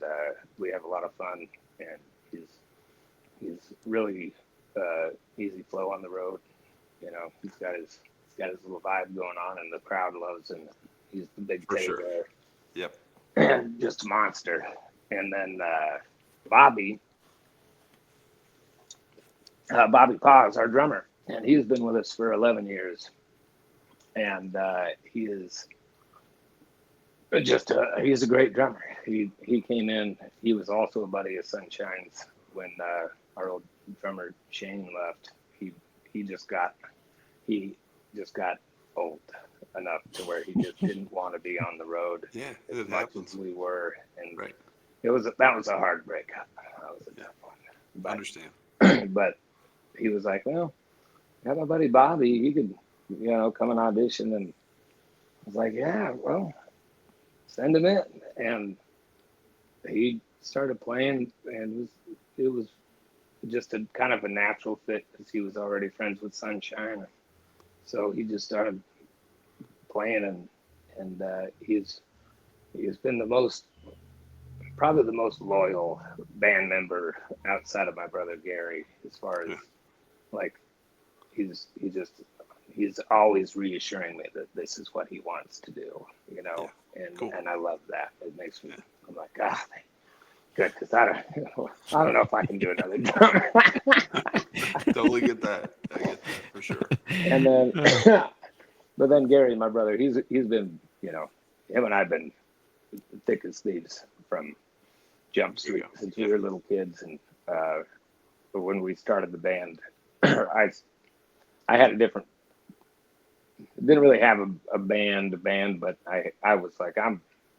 we have a lot of fun. And he's really easy flow on the road. He's got his little vibe going on, and the crowd loves him. He's the big teddy bear. Yep. And just a monster. And then Bobby Paugh is our drummer, and he's been with us for 11 years. And he is he's a great drummer. He came in. He was also a buddy of Sunshine's when our old drummer Shane left. He just got old enough to where he just didn't want to be on the road as much as we were, and that was a hard breakup. That was a tough one. I understand. But he was like, well, got my buddy Bobby. He could, come and audition. And I was like, yeah, well, send him in. And he started playing, and it was just a kind of a natural fit because he was already friends with Sunshine. So he just started playing, and he's been probably the most loyal band member outside of my brother Gary, as far as like he's always reassuring me that this is what he wants to do, and Cool. and I love that. It makes me, I'm like, ah, good, because I don't know if I can do another drummer. Totally get that. I get that for sure. And then, but then Gary, my brother, he's been, him and I've been thick as thieves from Jump Street since we were little kids. And but when we started the band, I had didn't really have a band, but I was like,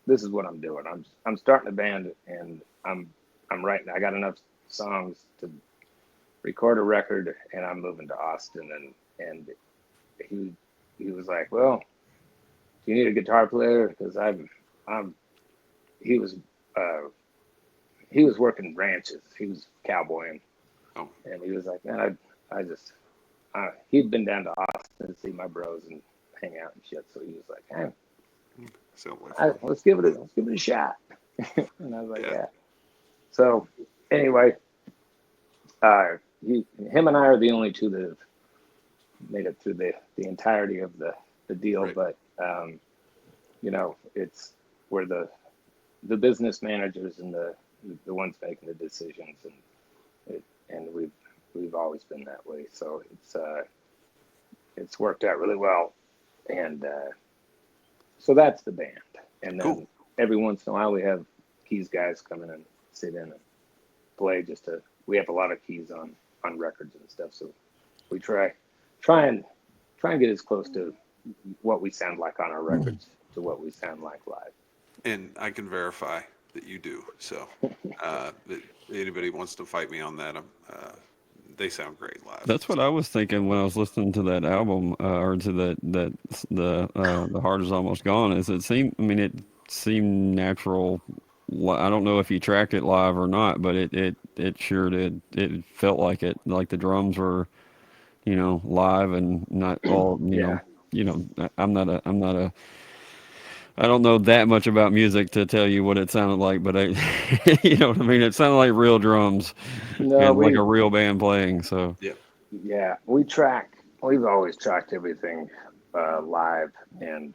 this is what I'm doing. I'm starting a band, and I'm writing. I got enough songs to record a record, and I'm moving to Austin. And he was like, well, do you need a guitar player? Because he was working ranches. He was cowboying. Oh. And he was like, man, he'd been down to Austin to see my bros and hang out and shit. So he was like, hey, let's give it a shot. And I was like, yeah. So anyway, him and I are the only two that have made it through the entirety of the deal. Right. But we're the business managers and the ones making the decisions, and we've always been that way. So it's worked out really well, and so that's the band. And then every once in a while we have keys guys come in and sit in and play. We have a lot of keys on records and stuff, so we try and get as close to what we sound like on our records to what we sound like live. And I can verify that you do. So if anybody wants to fight me on that, they sound great live. That's what I was thinking when I was listening to that album, or to the Heart Is Almost Gone. It seemed natural. I don't know if you tracked it live or not, but it sure did. It felt like it, like the drums were, live and not all, I don't know that much about music to tell you what it sounded like, but you know what I mean? It sounded like real drums and like a real band playing. So yeah, we've always tracked everything live, and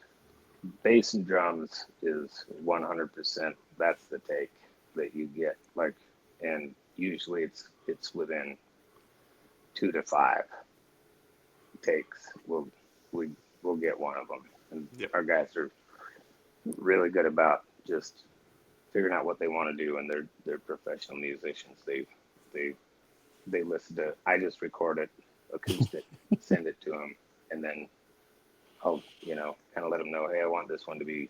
bass and drums is 100%. That's the take that you get, and usually it's within 2 to 5 takes. We'll get one of them, and our guys are really good about just figuring out what they want to do, and they're professional musicians. They listen to. I just record it acoustic, send it to them, and then I'll kind of let them know, hey, I want this one to be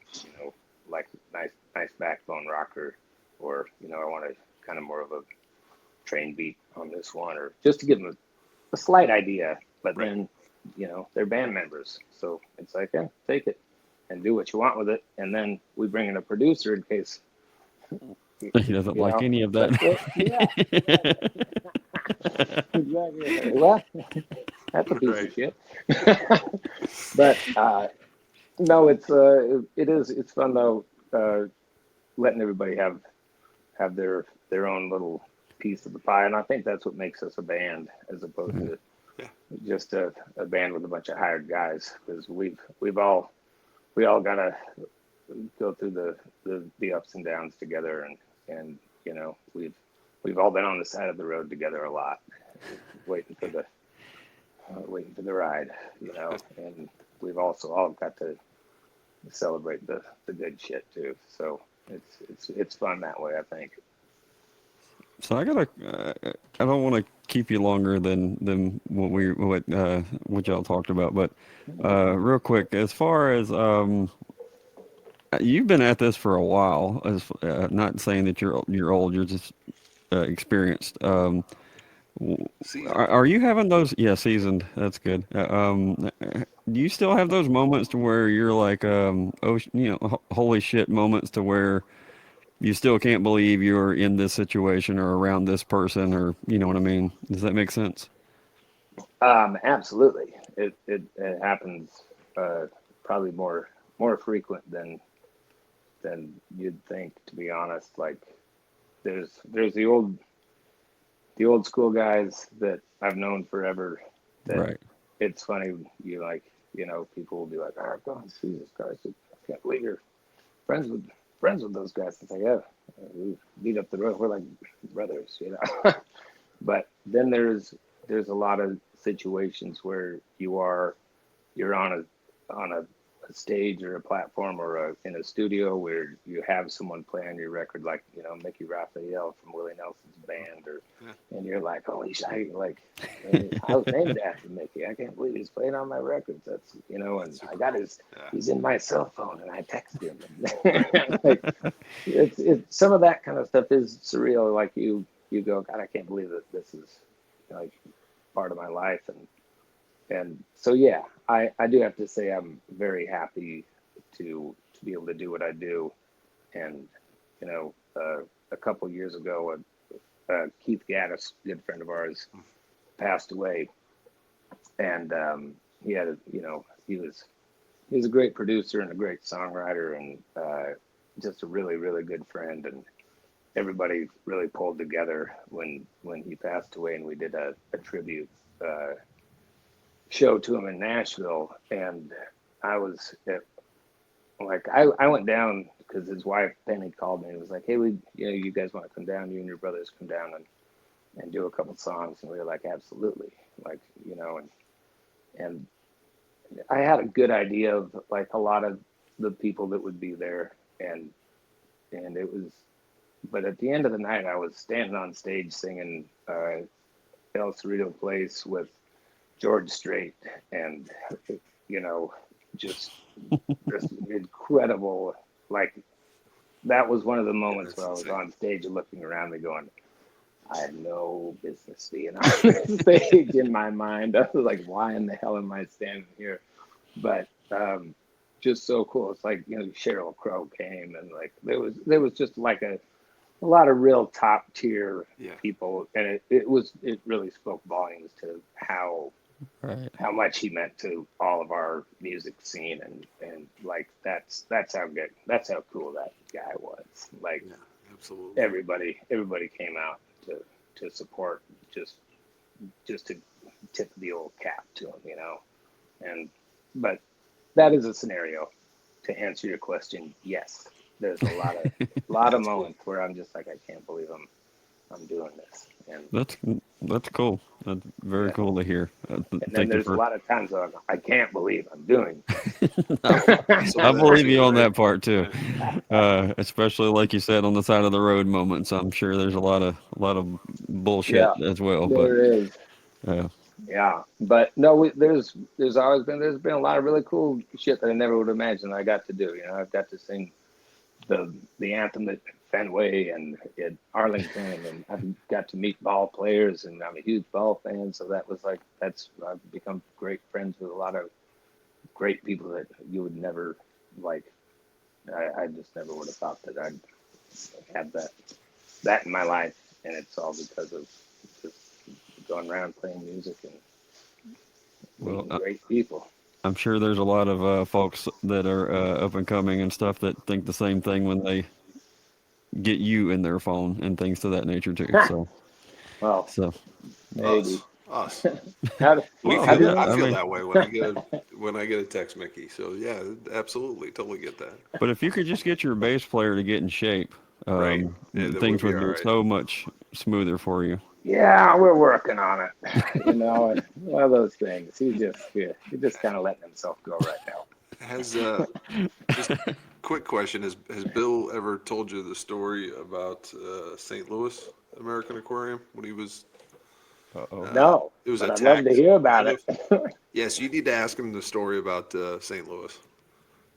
like nice backbone rocker, or I want a kind of more of a train beat on this one, or just to give them a slight idea. But then they're band members, so it's like, yeah, take it and do what you want with it. And then we bring in a producer in case he doesn't like any of that. Exactly. Well, that's a piece of shit. But no, it's fun though, letting everybody have their own little piece of the pie, and I think that's what makes us a band as opposed to just a band with a bunch of hired guys, because we all gotta go through the ups and downs together, and we've all been on the side of the road together a lot, waiting for the ride, and we've also all got to celebrate the good shit too. So it's fun that way, I think. So I don't want to keep you longer than what y'all talked about, but real quick, as far as you've been at this for a while, as not saying that you're old, you're just experienced. Are you having those? Yeah, seasoned. That's good. Do you still have those moments to where you're like, holy shit moments to where you still can't believe you're in this situation or around this person, or you know what I mean? Does that make sense? Absolutely. It happens probably more frequent than you'd think, to be honest. Like there's the old school guys that I've known forever that Right. it's funny, people will be like, oh God, Jesus Christ, I can't believe you're friends with those guys. It's like, yeah, we beat up the road, we're like brothers. But then there's a lot of situations where you're on a stage or a platform or in a studio where you have someone play on your record, like Mickey Raphael from Willie Nelson's band, and you're like, holy shit, like I was named after Mickey. I can't believe he's playing on my records. That's and I got he's in my cell phone, and I texted him. And like it's some of that kind of stuff is surreal. Like you go, God, I can't believe that this is like part of my life, and so, yeah, I do have to say I'm very happy to be able to do what I do. And, a couple years ago, Keith Gaddis, a good friend of ours, passed away. And he had, he was a great producer and a great songwriter, and just a really, really good friend. And everybody really pulled together when he passed away, and we did a tribute show to him in Nashville. And I was I went down because his wife Penny called me and was like, hey, you guys want to come down, you and your brothers come down and do a couple songs. And we were like, absolutely. And I had a good idea of like a lot of the people that would be there, and it was, but at the end of the night I was standing on stage singing El Cerrito Place with George Strait, and just this incredible, like, that was one of the moments where I was on stage and looking around me going, I had no business being on this stage in my mind. I was like, why in the hell am I standing here? But just so cool. It's like, Sheryl Crow came, and like there was just like a lot of real top tier people, and it really spoke volumes to how much he meant to all of our music scene, and like that's how cool that guy was. Like, absolutely. Everybody came out to support, just to tip the old cap to him, but that is a scenario to answer your question. Yes, there's a lot of moments where I'm just like, I can't believe I'm doing this. And that's cool. That's very cool to hear. and then there's a lot of times where I can't believe I'm doing this. I believe you on that part too. Especially like you said, on the side of the road moments. I'm sure there's a lot of bullshit as well. There is. Yeah. Yeah, but no, there's been a lot of really cool shit that I never would imagine I got to do. I've got to sing the anthem at Fenway and at Arlington, and I've got to meet ball players, and I'm a huge ball fan. So that was like, I've become great friends with a lot of great people that you would never like. I just never would have thought that I'd have that in my life, and it's all because of just going around playing music and meeting great people. I'm sure there's a lot of folks that are up and coming and stuff that think the same thing when they get you in their phone and things to that nature too. So, maybe us. I feel that way when I get a text, Mickey. So yeah, absolutely, totally get that. But if you could just get your bass player to get in shape, things would be so much smoother for you. Yeah, we're working on it. And one of those things. He's just kind of letting himself go right now. Has just quick question: Has Bill ever told you the story about St. Louis American Aquarium when he was? No, it was but I'd attacked. love to hear about it. Yes, you need to ask him the story about St. Louis.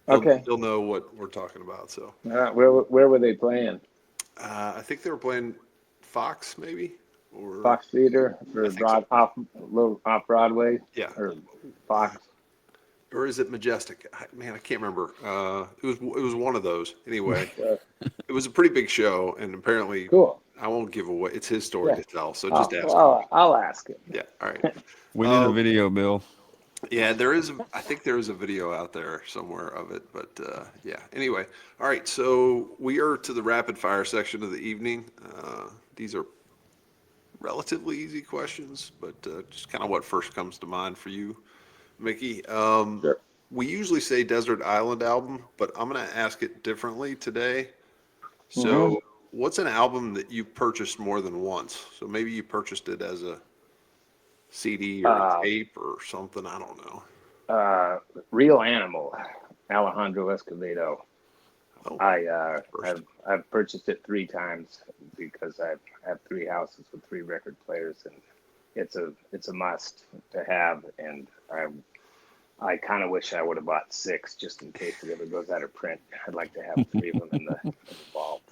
He'll know what we're talking about. So, where were they playing? I think they were playing Fox, maybe. or Fox Theater I or think so. off Broadway Yeah. or Fox. Or is it Majestic? Man, I can't remember. It was one of those. Anyway, it was a pretty big show, and apparently, Cool. I won't give away. It's his story Yeah. to tell, so just ask him. I'll ask him. Yeah. All right. We need a video, Bill. Yeah, there is. I think there is a video out there somewhere of it, but yeah. Anyway, all right. So we are to the rapid fire section of the evening. These are relatively easy questions, but just kind of what first comes to mind for you, Mickey. Sure. We usually say Desert Island album, but I'm going to ask it differently today. Mm-hmm. So, what's an album that you purchased more than once? So maybe you purchased it as a CD or a tape or something. I don't know. Real Animal, Alejandro Escovedo. Oh, I've purchased it 3 times because I have 3 houses with 3 record players, and it's a must to have. And I kind of wish I would have bought 6 just in case it ever goes out of print. I'd like to have 3 of them in the vault.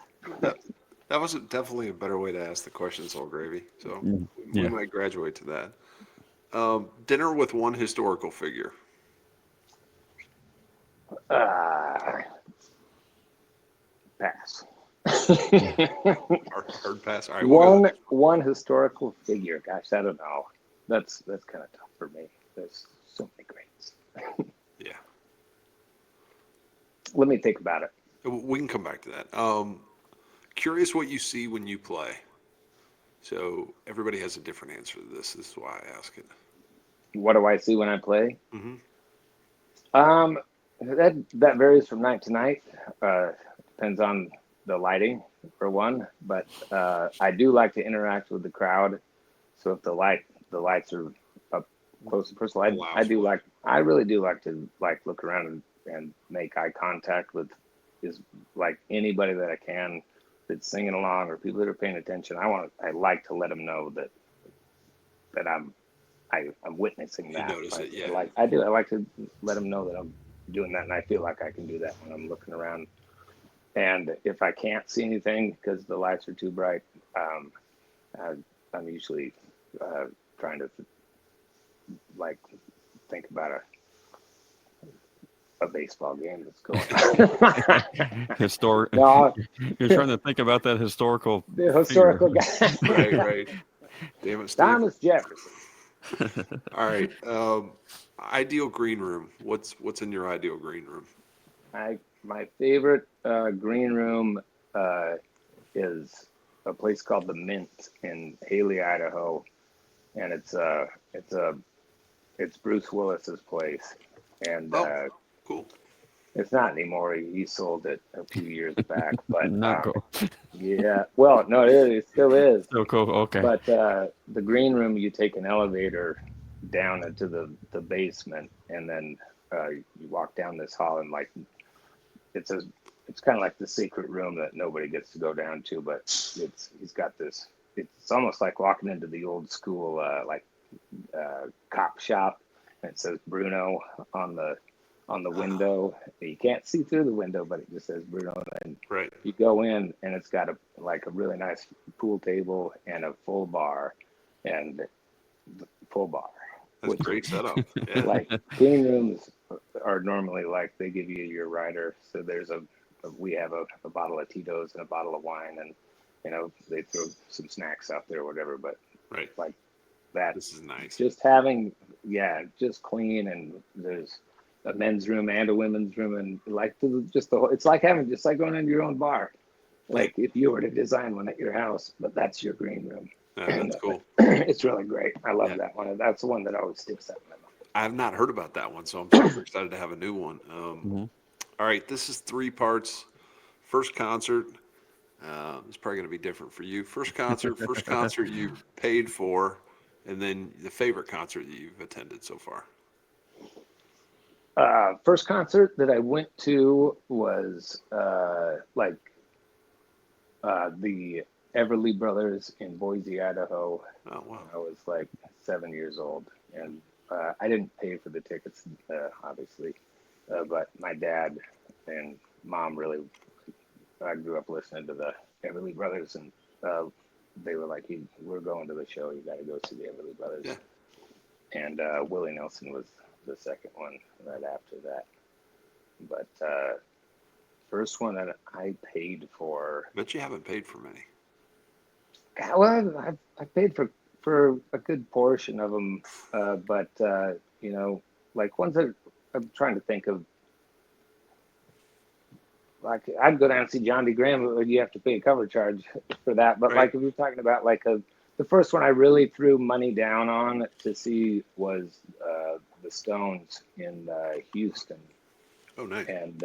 that was definitely a better way to ask the question, Soul Gravy. So we Yeah. might graduate to that. Dinner with one historical figure. Pass. Hard pass. All right. We'll go. One historical figure. Gosh, I don't know. That's kind of tough for me. There's so many greats. Yeah. Let me think about it. We can come back to that. Curious what you see when you play. So everybody has a different answer to this. This is why I ask it. What do I see when I play? Mm-hmm. That varies from night to night. Depends on the lighting for one, but I do like to interact with the crowd. So if the lights are up close and personal, I really do like to look around and make eye contact with anybody that I can that's singing along or people that are paying attention. I like to let them know that I'm witnessing that. You notice it, yeah. I like to let them know that I'm doing that, and I feel like I can do that when I'm looking around. And if I can't see anything because the lights are too bright, I'm usually trying to think about a baseball game that's going on. No, you're trying to think about that historical. The historical guy. Right. Damn it, Steve. Thomas Jefferson. All right. Ideal green room. What's in your ideal green room? My favorite green room is a place called the Mint in Haley, Idaho, and it's Bruce Willis's place, and cool. It's not anymore. He sold it a few years back, but Not cool. Yeah. Well, no, it still is. Still cool. Okay. But the green room, you take an elevator down into the basement, and then you walk down this hall, and it's kind of like the secret room that nobody gets to go down to, but he's got this. It's almost like walking into the old school cop shop, and it says Bruno on the window. You can't see through the window, but it just says Bruno. And right. You go in, and it's got a really nice pool table and a full bar, and full bar. That's a great setup. Yeah. Green rooms are normally they give you your rider. So we have a bottle of Tito's and a bottle of wine, and they throw some snacks out there or whatever. But right. That. This is nice. Just having just clean, and there's a men's room and a women's room, and it's like going into your own bar, if you were to design one at your house, but that's your green room. That's cool. It's really great. I love that one. That's the one that always sticks out in my mind. I've not heard about that one, so I'm super excited to have a new one. All right, this is 3 parts. First concert. It's probably going to be different for you. First concert you paid for, and then the favorite concert that you've attended so far. First concert that I went to was the Everly Brothers in Boise, Idaho. Oh, wow. I was 7 years old, and I didn't pay for the tickets, obviously, but my dad and mom really. I grew up listening to the Everly Brothers, and they were like, "We're going to the show. You got to go see the Everly Brothers." Yeah. And Willie Nelson was the second one right after that. But first one that I paid for. But you haven't paid for many. Well, I paid for a good portion of them, but you know, like ones that I'm trying to think of. Like I'd go down and see John D. Graham, but you have to pay a cover charge for that. But Right. like if you're talking about like the first one I really threw money down on to see was the Stones in Houston, Oh, nice. and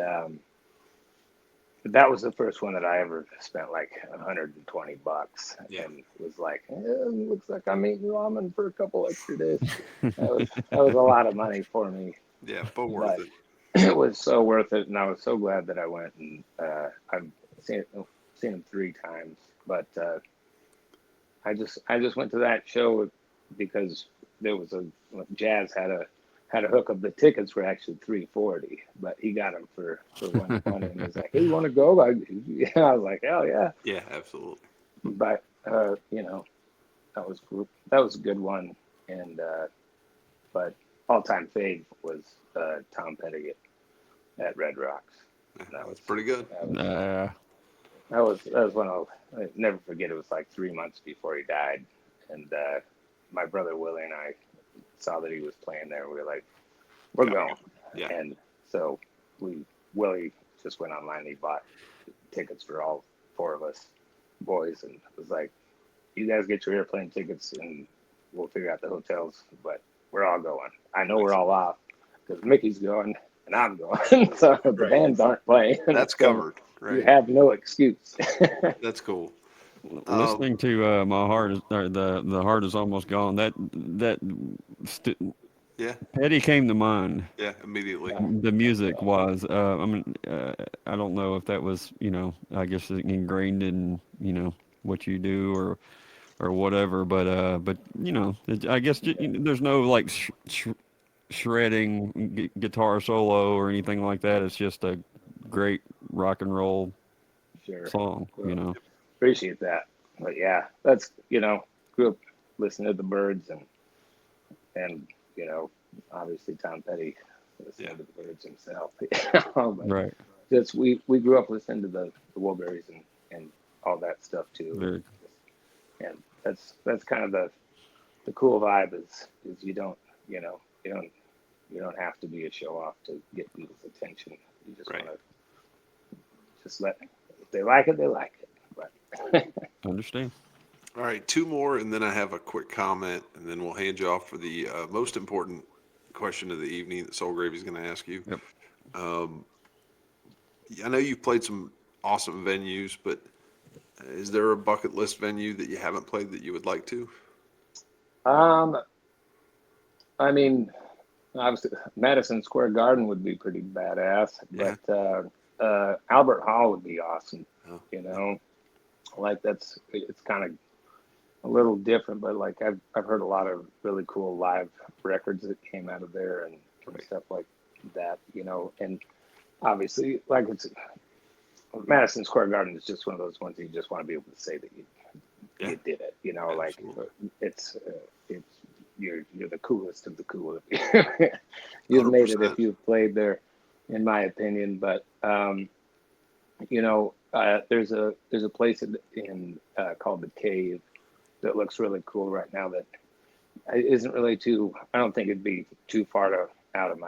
that was the first one that I ever spent like $120, Yeah. and was like, looks like I'm eating ramen for a couple extra days. That was a lot of money for me. Yeah, but worth it. It was so worth it, and I was so glad that I went. And I've seen him 3 times, but I just went to that show because there was Jazz had a hookup. The tickets were actually $340, but he got them for $120, and he's like, "Hey, you want to go?" I was like, "Hell yeah!" Yeah, absolutely. But you know, that was a good one, and but all-time fave was Tom Petty at Red Rocks. That was pretty good. That was one I'll never forget. It was like 3 months before he died, and my brother Willie and I saw that he was playing there. We were like, "We're going." Yeah. And so Willie just went online and he bought tickets for all 4 of us boys, and was like, "You guys get your airplane tickets and we'll figure out the hotels, but we're all going. I know we're all off because Mickey's going and I'm going." So the bands aren't playing. That's So covered. Right. you have no excuse. That's cool. Listening to my heart is or the heart is almost gone. Yeah. Petty came to mind. Yeah. Immediately. The music was. I mean, I don't know if that was, I guess ingrained in, what you do or whatever. But I guess there's no like shredding guitar solo or anything like that. It's just a great rock and roll Sure. song. Well, appreciate that. But yeah, that's grew up listening to the Byrds and obviously Tom Petty listening to the Byrds himself. But Right. just we grew up listening to the Woolberries and all that stuff too. And that's kind of the cool vibe is you don't have to be a show off to get people's attention. You just want to just let, if they like it, they like it. But Understand. All right, 2 more, and then I have a quick comment, and then we'll hand you off for the most important question of the evening that Soul Gravy's going to ask you. Yep. I know you've played some awesome venues, but is there a bucket list venue that you haven't played that you would like to? I mean, obviously Madison Square Garden would be pretty badass, Yeah. but Albert Hall would be awesome. Oh. Like it's kind of a little different, but like I've heard a lot of really cool live records that came out of there and stuff like that, and obviously like it's Madison Square Garden is just one of those ones that you just want to be able to say that you did it, like it's you're the coolest of the cool. You've 100%. made it if you've played there, in my opinion. But there's a place in called the Cave that looks really cool right now that isn't really I don't think it'd be too far out of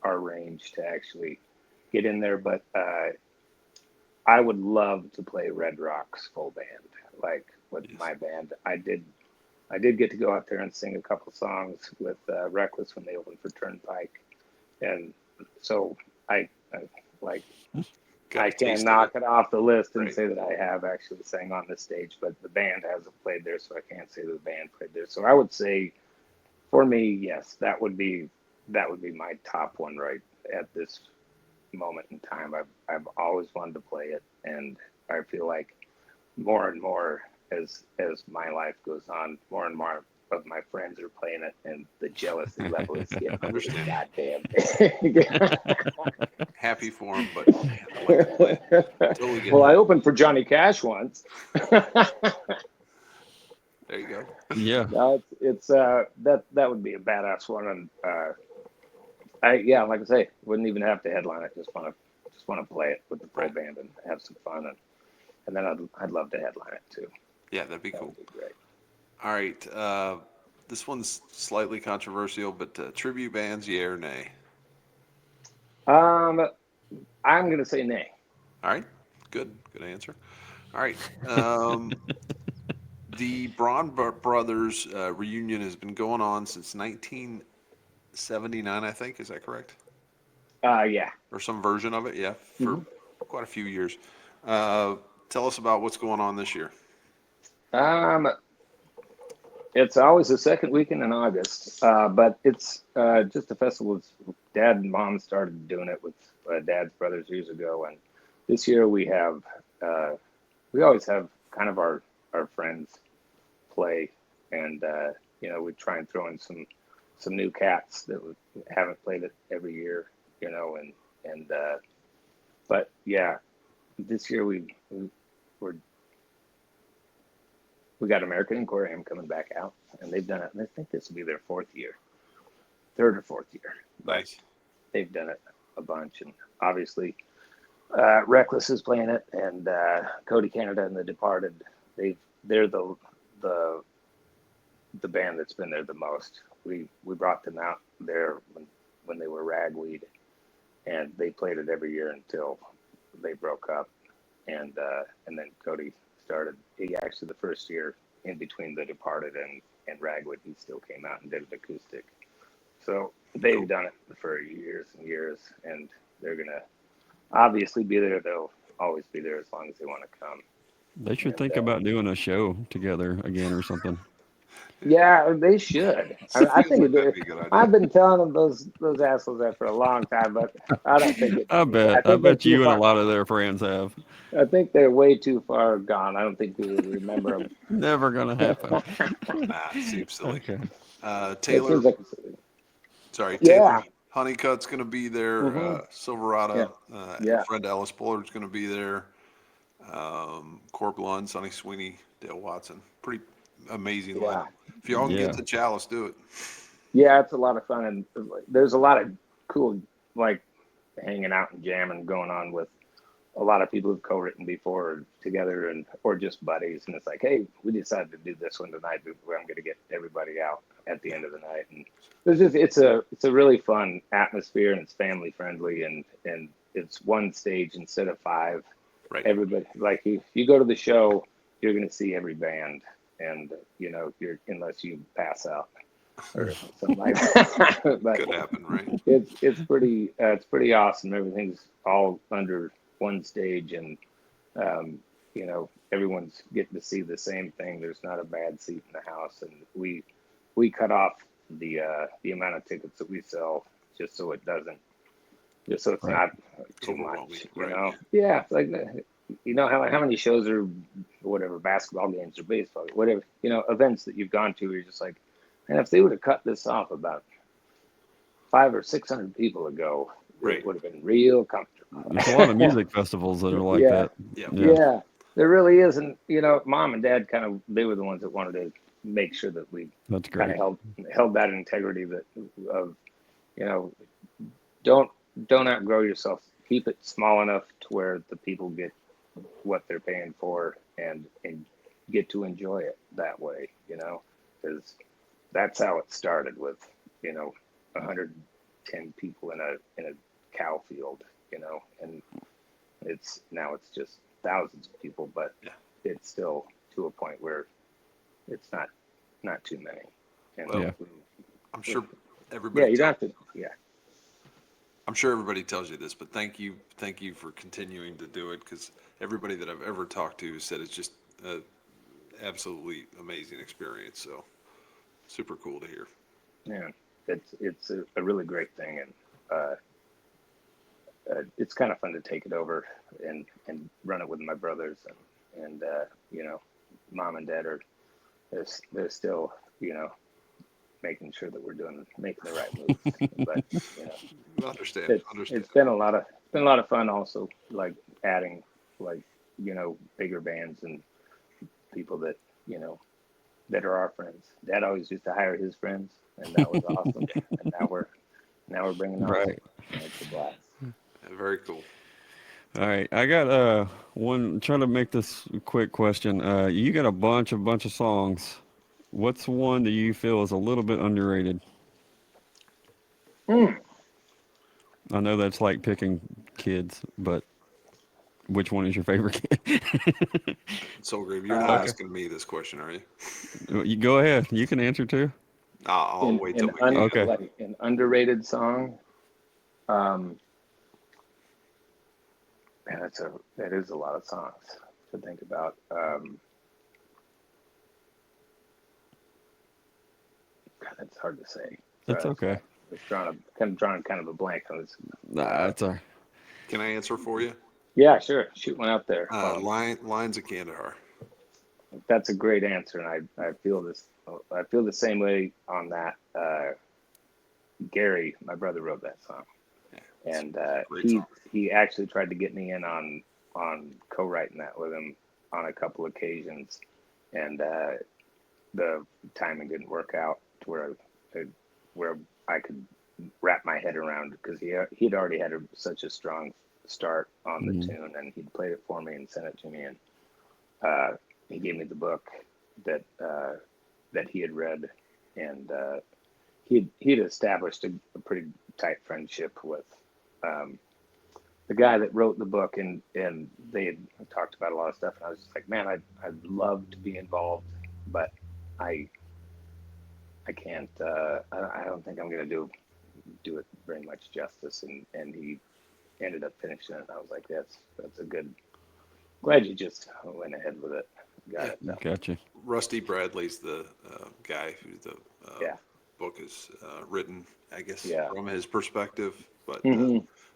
our range to actually get in there, but I would love to play Red Rocks full band, like with my band. I did get to go out there and sing a couple songs with Reckless when they opened for Turnpike, and so I can't knock it off the list and say that I have actually sang on this stage, but the band hasn't played there, so I can't say that the band played there. So I would say, for me, yes, that would be my top one right at this moment in time. I've always wanted to play it, and I feel like more and more as my life goes on, more and more of my friends are playing it, and the jealousy level is getting goddamn big. Happy for him, but I like to play. Totally get Well, it. I opened for Johnny Cash once. There you go. Yeah. No, it's that would be a badass one, and like I say, wouldn't even have to headline it. Just want to play it with the full Right. band and have some fun, and then I'd love to headline it too. Yeah, that'd be That cool. would be great. All right. This one's slightly controversial, but tribute bands, yeah or nay? Um, I'm gonna say nay. All right. Good. Good answer. All right. The Braun Brothers reunion has been going on since 1979, I think. Is that correct? Yeah. Or some version of it? Yeah, for hmm quite a few years. Uh, Tell us about what's going on this year. Um, it's always the second weekend in August, but it's just a festival. Dad and Mom started doing it with Dad's brothers years ago, and this year we always have kind of our friends play, and we try and throw in some new cats that haven't played it every year, and but yeah, this year we're we got American and Carrell coming back out, and they've done it. And I think this will be their third or fourth year, but Nice. they've done it a bunch. And obviously, Reckless is playing it, and Cody Canada and the Departed. They're the band that's been there the most. We brought them out there when they were Ragweed, and they played it every year until they broke up, and then Cody started. He actually the first year in between the Departed and Ragweed, he still came out and did it acoustic. So they've Cool. done it for years and years, and they're gonna obviously be there. They'll always be there as long as they want to come. They should And think about doing a show together again or something. yeah, they should. I Feels think like that'd be a good idea. I've been telling them those assholes that for a long time, but I don't think it. I I think they're bet too you and a far. lot of their friends have. I think they're way too far gone. I don't think they would remember Never gonna happen. them. Nah, it seems silly. Okay. It Taylor, seems like Taylor yeah. Honeycutt's going to be there. hmm Yeah. Silverado, Yeah. Fred Ellis Bullard's going to be there. Corp Lund, Sonny Sweeney, Dale Watson. Pretty amazing Yeah. lineup. If y'all can get Yeah. to Chalice, do it. Yeah. It's a lot of fun, and there's a lot of cool like hanging out and jamming going on with a lot of people who've co-written before together, and or just buddies, and it's like, hey, we decided to do this one tonight, but I'm going to get everybody out at the end of the night, and it's a really fun atmosphere, and it's family friendly, and it's one stage instead of five. Right. Everybody, like, if you go to the show, you're going to see every band, and you're unless you pass out or something like that. But Could happen, right? it's pretty awesome. Everything's all under one stage, and everyone's getting to see the same thing. There's not a bad seat in the house, and we cut off the amount of tickets that we sell just so it's Right. not too Overwhelming, much. right. Yeah, it's like how many shows or whatever, basketball games or baseball, whatever, events that you've gone to where you're just like, man, if they would have cut this off about 500 or 600 people ago, Right. it would have been real comfortable. There's a lot of music festivals that are like Yeah. that. Yeah. Yeah, there really is. And, Mom and Dad they were the ones that wanted to make sure that we That's kind great. of held that integrity of, don't outgrow yourself. Keep it small enough to where the people get what they're paying for and get to enjoy it that way, because that's how it started with, 110 people in a cow field, and now it's just thousands of people, but Yeah. it's still to a point where it's not too many. And Well, Yeah. I'm sure yeah, everybody. you don't have to. Yeah. I'm sure everybody tells you this, but thank you for continuing to do it, because everybody that I've ever talked to said it's just an absolutely amazing experience. So super cool to hear. Yeah, it's a really great thing, and it's kind of fun to take it over and run it with my brothers, and Mom and Dad they're still making sure that we're making the right moves, but Understand. it's been a lot of fun also, like adding like bigger bands and people that that are our friends. Dad always used to hire his friends, and that was awesome. And now we're bringing ours. Right. And it's a blast. Very cool. All right, I got one. Trying to make this a quick question. You got a bunch of songs. What's one that you feel is a little bit underrated? I know that's like picking kids, but which one is your favorite kid? Soul Grave, you're not asking me this question, are you? You go ahead. You can answer too. I'll wait till Mickey. Okay. Like an underrated song. Man, that is a lot of songs to think about. God, that's hard to say. That's okay. It's drawing kind of a blank on this. Nah, that's all right. Can I answer for you? Yeah, sure. Shoot one out there. Lines of Kandahar. That's a great answer, and I feel this. I feel the same way on that. Gary, my brother, wrote that song, and he actually tried to get me in on co-writing that with him on a couple occasions, and the timing didn't work out to where I could wrap my head around, because he'd already had such a strong start on the tune, and he'd played it for me and sent it to me, and he gave me the book that he had read, and he'd established a pretty tight friendship with the guy that wrote the book, and they had talked about a lot of stuff, and I was just like, man, I'd love to be involved, but I can't. I don't think I'm gonna do it very much justice, and he ended up finishing it. I was like, that's a good. Glad you just went ahead with it. Got it. No. Gotcha. Rusty Bradley's the guy who the book is written, I guess, from his perspective. But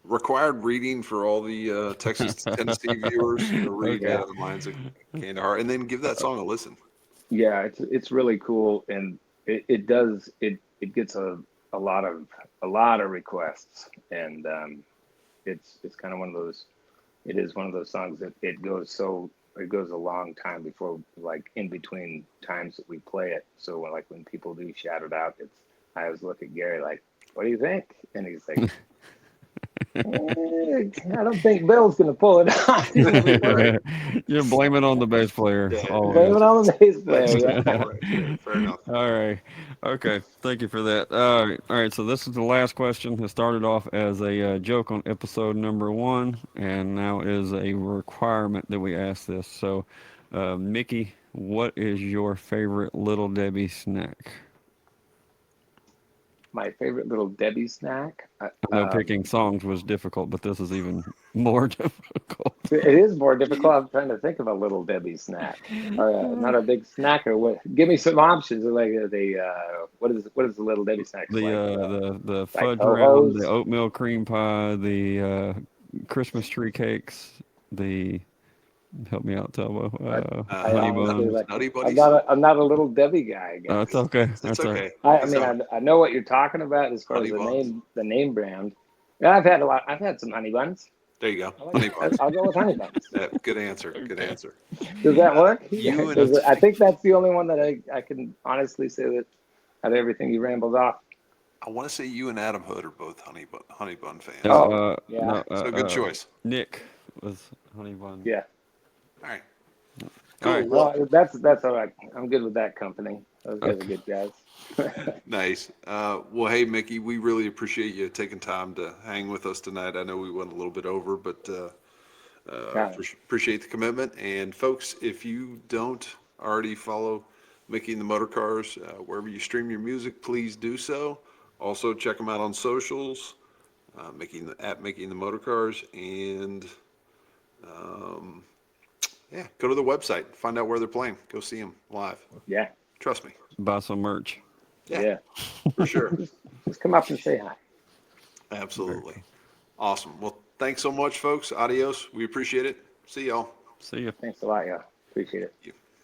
required reading for all the Texas Tennessee viewers to read the Lines of Kandahar, and then give that song a listen. Yeah, it's really cool, and it gets a lot of requests, and it's kind of one of those. It is one of those songs that it goes a long time before, like, in between times that we play it. So when people do shout it out, I always look at Gary like, what do you think? And he's like, I don't think Bill's going to pull it off. You're blaming on the bass player. Blame it on the bass player. Right. Fair enough. All right. Okay. Thank you for that. All right. So this is the last question. It started off as a joke on episode number 1, and now is a requirement that we ask this. So, Mickey, what is your favorite Little Debbie snack? My favorite Little Debbie snack. I know picking songs was difficult, but this is even more difficult. It is more difficult. I'm trying to think of a Little Debbie snack. Not a big snacker. Give me some options. Like what is the Little Debbie snack? The fudge like round, the oatmeal cream pie, the Christmas tree cakes, the help me out, Telbo. Honey buns. Nutty Buddies. I'm not a Little Debbie guy, I guess. It's okay. That's okay. I mean, I know what you're talking about as far as the name brand. Yeah, I've had some honey buns. There you go. Honey buns. I'll go with honey buns. Yeah, good answer. Good answer. Does that work? I think that's the only one that I can honestly say that out of everything you rambled off. I want to say you and Adam Hood are both honey bun fans. Yeah. So good choice. Nick was honey bun. Yeah. All right. Cool. All right. Well, that's all right. I'm good with that company. Those guys are good guys. Nice. Well, hey, Mickey, we really appreciate you taking time to hang with us tonight. I know we went a little bit over, but appreciate the commitment. And folks, if you don't already follow Micky and the Motorcars, wherever you stream your music, please do so. Also, check them out on socials, Micky and the Motorcars, and go to the website, find out where they're playing, go see them live. Yeah. Trust me. Buy some merch. Yeah. For sure. Just come up and say hi. Absolutely. Awesome. Well, thanks so much, folks. Adios. We appreciate it. See y'all. See you. Thanks a lot, y'all. Appreciate it. Thank you.